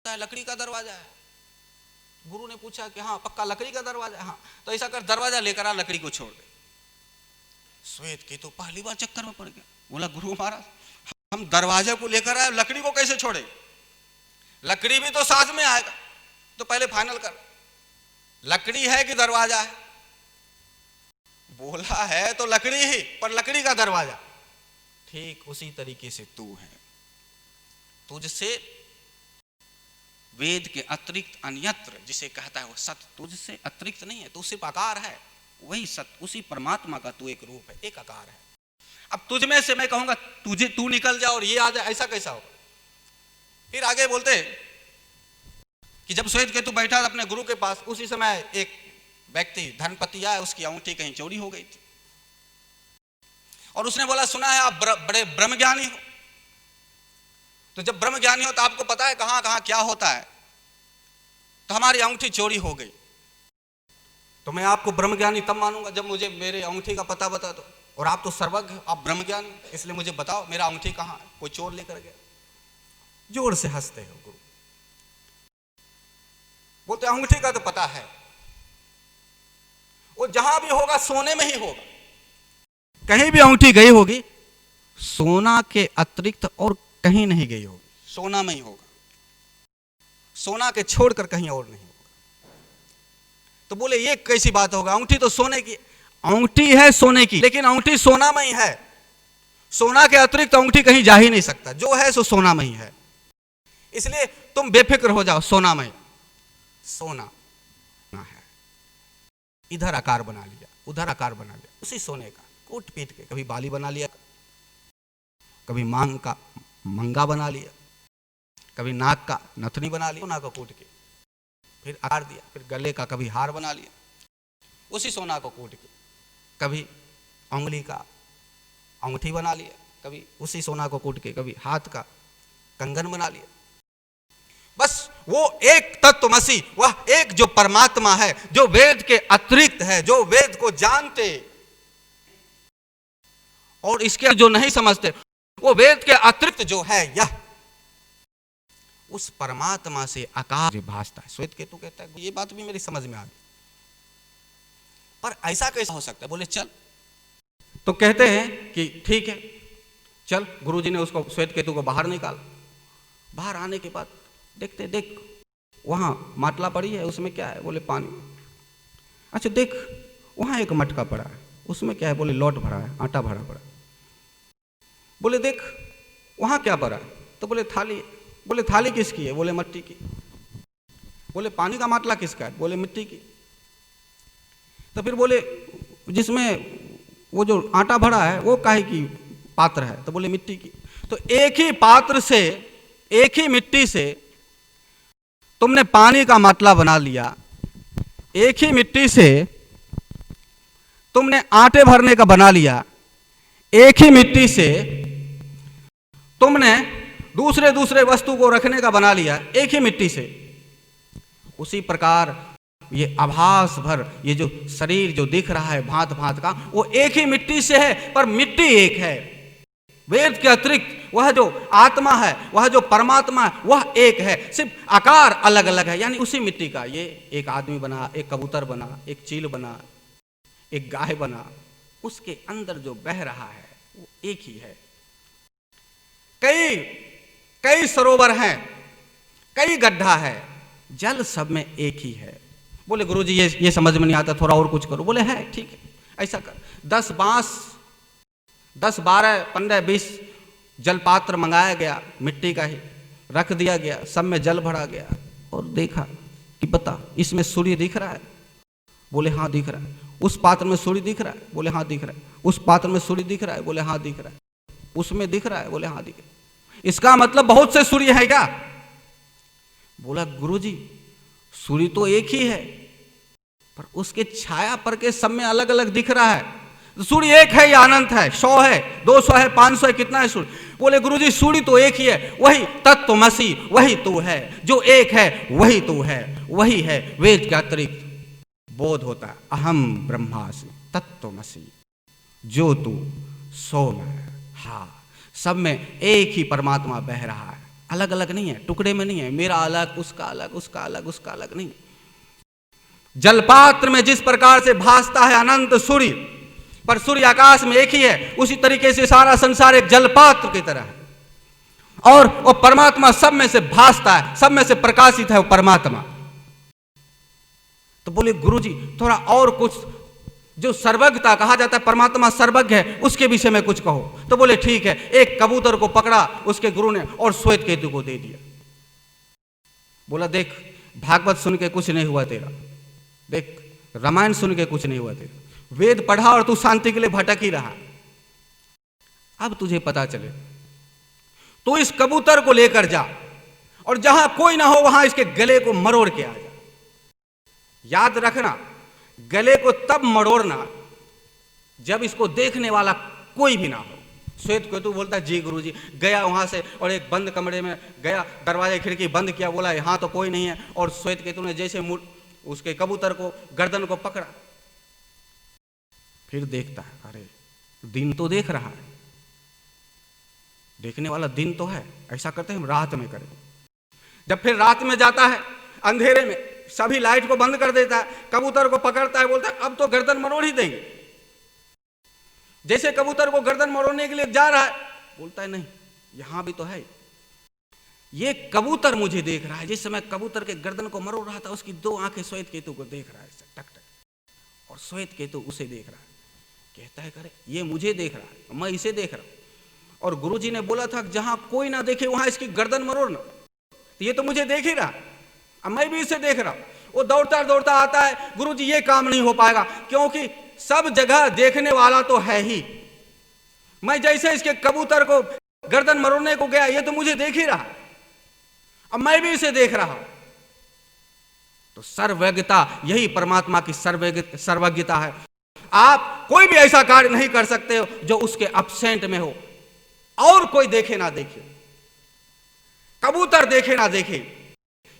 लकड़ी का दरवाजा है। गुरु ने पूछा कि हाँ पक्का लकड़ी का दरवाजा है? हाँ तो ऐसा कर, दरवाजा लेकर आ, लकड़ी को छोड़ दे। श्वेत केतु पहली बार चक्कर में पड़ गया, बोला गुरु महाराज हम दरवाजे को लेकर आए, लकड़ी को कैसे छोड़े? लकड़ी भी तो साथ में आएगा, तो पहले फाइनल कर, लकड़ी है कि दरवाजा है? बोला है तो लकड़ी ही, पर लकड़ी का दरवाजा। ठीक उसी तरीके से तू है, तुझसे वेद के अतिरिक्त अन्यत्र जिसे कहता है वो सत्य तुझसे अतिरिक्त नहीं है, तू सिर्फ आकार है, वही सत्य, उसी परमात्मा का तू एक रूप है, एक आकार है। अब तुझ में से मैं कहूंगा तुझे, तू निकल जा और ये आ जाए, ऐसा कैसा होगा? फिर आगे बोलते कि जब श्वेत केतु बैठा था अपने गुरु के पास, उसी समय एक व्यक्ति धनपति आया, उसकी अंगूठी कहीं चोरी हो गई थी, और उसने बोला सुना है आप बड़े ब्रह्मज्ञानी हो, तो जब ब्रह्मज्ञानी हो तो आपको पता है कहां कहां क्या होता है, तो हमारी अंगूठी चोरी हो गई, तो मैं आपको ब्रह्मज्ञानी तब मानूंगा जब मुझे मेरे अंगूठी का पता बता दो, और आप तो सर्वज्ञ, आप ब्रह्मज्ञानी, इसलिए मुझे बताओ मेरा अंगूठी कहां है, कोई चोर लेकर गया। जोर से हंसते हो गुरु, बोलते अंगूठी का तो पता है, वो जहां भी होगा सोने में ही होगा, कहीं भी अंगूठी गई होगी सोना के अतिरिक्त और कहीं नहीं गई होगी, सोना में ही होगा, सोना के छोड़कर कहीं और नहीं होगा। तो बोले ये कैसी बात होगा, अंगूठी तो सोने की, अंगूठी है सोने की, लेकिन अंगूठी सोना में ही है, सोना के अतिरिक्त अंगूठी कहीं जा ही नहीं सकता, जो है सो सोना में ही है, इसलिए तुम बेफिक्र हो जाओ, सोना में, सोना है। इधर आकार बना लिया, उधर आकार बना लिया, उसी सोने का कूट पीट के, कभी बाली बना लिया, कभी मांग का मंगा बना लिया, कभी नाक का नथनी बना लिया, सोना को कूट के फिर आकार दिया, फिर गले का कभी हार बना लिया, उसी सोना को कूट के, कभी उंगली का अंगूठी बना लिया, कभी उसी सोना को कूट के, कभी हाथ का कंगन बना लिया। बस वो एक तत्वमसि, वह एक जो परमात्मा है, जो वेद के अतिरिक्त है, जो वेद को जानते और इसके जो नहीं समझते, वो वेद के अतिरिक्त जो है यह, उस परमात्मा से आकार भासता है। श्वेत केतु कहता है ये बात भी मेरी समझ में आ गई, पर ऐसा कैसा हो सकता है? बोले चल, तो कहते हैं कि ठीक है चल। गुरुजी ने उसको श्वेत केतु को बाहर निकाला, बाहर आने के बाद देखते देख वहां माटला पड़ी है, उसमें क्या है? बोले पानी। अच्छा देख वहां एक मटका पड़ा है, उसमें क्या है? बोले लौट भरा है, आटा भरा पड़ा। बोले देख वहां क्या पड़ा है? तो बोले थाली। बोले थाली किसकी है? बोले मिट्टी की। बोले पानी का माटला किसका है? बोले मिट्टी की। तो फिर बोले जिसमें वो जो आटा भरा है वो काहे की पात्र है? तो बोले मिट्टी की। तो एक ही पात्र से, एक ही मिट्टी से तुमने पानी का मतला बना लिया, एक ही मिट्टी से तुमने आटे भरने का बना लिया, एक ही मिट्टी से तुमने दूसरे दूसरे वस्तु को रखने का बना लिया, एक ही मिट्टी से। उसी प्रकार ये आभास भर ये जो शरीर जो दिख रहा है भांत भांत का, वो एक ही मिट्टी से है, पर मिट्टी एक है। वेद के अतिरिक्त वह जो आत्मा है, वह जो परमात्मा है, वह एक है, सिर्फ आकार अलग अलग है। यानी उसी मिट्टी का ये एक आदमी बना, एक कबूतर बना, एक चील बना, एक गाय बना, उसके अंदर जो बह रहा है वो एक ही है। कई सरोवर हैं, कई गड्ढा है, जल सब में एक ही है। बोले गुरुजी ये समझ में नहीं आता, थोड़ा और कुछ करो। बोले है, ठीक है, ऐसा कर, 10 बांस, 10, 12, 15, 20 जलपात्र मंगाया गया, मिट्टी का ही रख दिया गया, सब में जल भरा गया, और देखा कि बता इसमें सूर्य दिख रहा है? बोले हाँ दिख रहा है। उस पात्र में सूर्य दिख रहा है? बोले हाँ दिख रहा है। उस पात्र में सूर्य दिख रहा है? बोले हाँ दिख रहा है। उसमें दिख रहा है? बोले हाँ दिख रहा है। इसका मतलब बहुत से सूर्य है क्या? बोला गुरुजी सूर्य तो एक ही है, पर उसके छाया पर के सब में अलग अलग दिख रहा है। सूर्य एक है या अनंत है? 100 है, 200 है, 500 है, कितना है सूर्य? बोले गुरुजी सूर्य तो एक ही है, वही तत्वमसि, वही तू है, जो एक है वही तू है, वही है। वेद के अतिरिक्त बोध होता है, अहम ब्रह्मास्मि तत्वमसि, जो तू सो मैं। हाँ, सब में एक ही परमात्मा बह रहा है, अलग अलग नहीं है, टुकड़े में नहीं है, मेरा अलग, उसका अलग, उसका अलग, उसका अलग नहीं। जलपात्र में जिस प्रकार से भासता है अनंत सूर्य, पर सूर्य आकाश में एक ही है, उसी तरीके से सारा संसार एक जलपात्र की तरह है, और वो परमात्मा सब में से भासता है, सब में से प्रकाशित है वो परमात्मा। तो बोले गुरुजी थोड़ा और कुछ, जो सर्वज्ञता कहा जाता है, परमात्मा सर्वज्ञ है, उसके विषय में कुछ कहो। तो बोले ठीक है। एक कबूतर को पकड़ा उसके गुरु ने और श्वेत केतु को दे दिया। बोला देख भागवत सुन के कुछ नहीं हुआ तेरा, देख रामायण सुन के कुछ नहीं हुआ तेरा, वेद पढ़ा और तू शांति के लिए भटक ही रहा। अब तुझे पता चले तो इस कबूतर को लेकर जा और जहां कोई ना हो वहां इसके गले को मरोड़ के आ जा। याद रखना, गले को तब मरोड़ना जब इसको देखने वाला कोई भी ना हो। श्वेत केतु बोलता है जी गुरुजी, गया वहां से और एक बंद कमरे में गया, दरवाजे खिड़की बंद किया, बोला यहां तो कोई नहीं है, और श्वेत केतु ने जैसे उसके कबूतर को गर्दन को पकड़ा, फिर देखता है अरे दिन तो देख रहा है, देखने वाला दिन तो है। ऐसा करते हैं हम रात में करें। जब फिर रात में जाता है अंधेरे में, सभी लाइट को बंद कर देता है, कबूतर को पकड़ता है, बोलता है अब तो गर्दन मरोड़ ही देंगे। जैसे कबूतर को गर्दन मरोड़ने के लिए जा रहा है, बोलता है नहीं यहां भी तो है, ये कबूतर मुझे देख रहा है। जिस समय कबूतर के गर्दन को मरोड़ रहा था, उसकी 2 आंखें श्वेत केतु को देख रहा है टक टक, और श्वेत केतु उसे देख रहा है। कहता है करे ये मुझे देख रहा है, मैं इसे देख रहा हूं, और गुरुजी ने बोला था जहां कोई ना देखे वहां इसकी गर्दन मरोड़ना, तो ये तो मुझे देख ही रहा, अब मैं भी इसे देख रहा हूं। वो दौड़ता दौड़ता आता है, गुरुजी ये काम नहीं हो पाएगा, क्योंकि सब जगह देखने वाला तो है ही। मैं जैसे इसके कबूतर को गर्दन मरोड़ने को गया, ये तो मुझे देख ही रहा, अब मैं भी इसे देख रहा हूं। तो सर्वज्ञता यही परमात्मा की सर्वज्ञता है। आप कोई भी ऐसा कार्य नहीं कर सकते हो जो उसके एब्सेंट में हो, और कोई देखे ना देखे, कबूतर देखे ना देखे।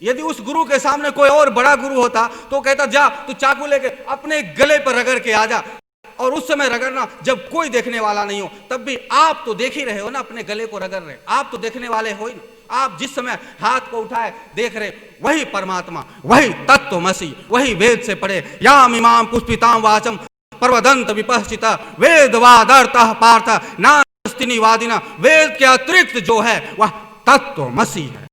यदि उस गुरु के सामने कोई और बड़ा गुरु होता तो कहता जा तू चाकू लेके अपने गले पर रगड़ के आ जा, और उस समय रगड़ना जब कोई देखने वाला नहीं हो। तब भी आप तो देख ही रहे हो ना, अपने गले को रगड़ रहे, आप तो देखने वाले हो ही ना। आप जिस समय हाथ को उठाए देख रहे, वही परमात्मा, वही तत्वमसि, वही वेद से पढ़े याम इमाम पुष्पिताम वाचम परवदंत विपश्चिता वेदवादर्थः पार्थ नास्ति निवादिना। वेद के अतिरिक्त जो है वह तत्वमसि है।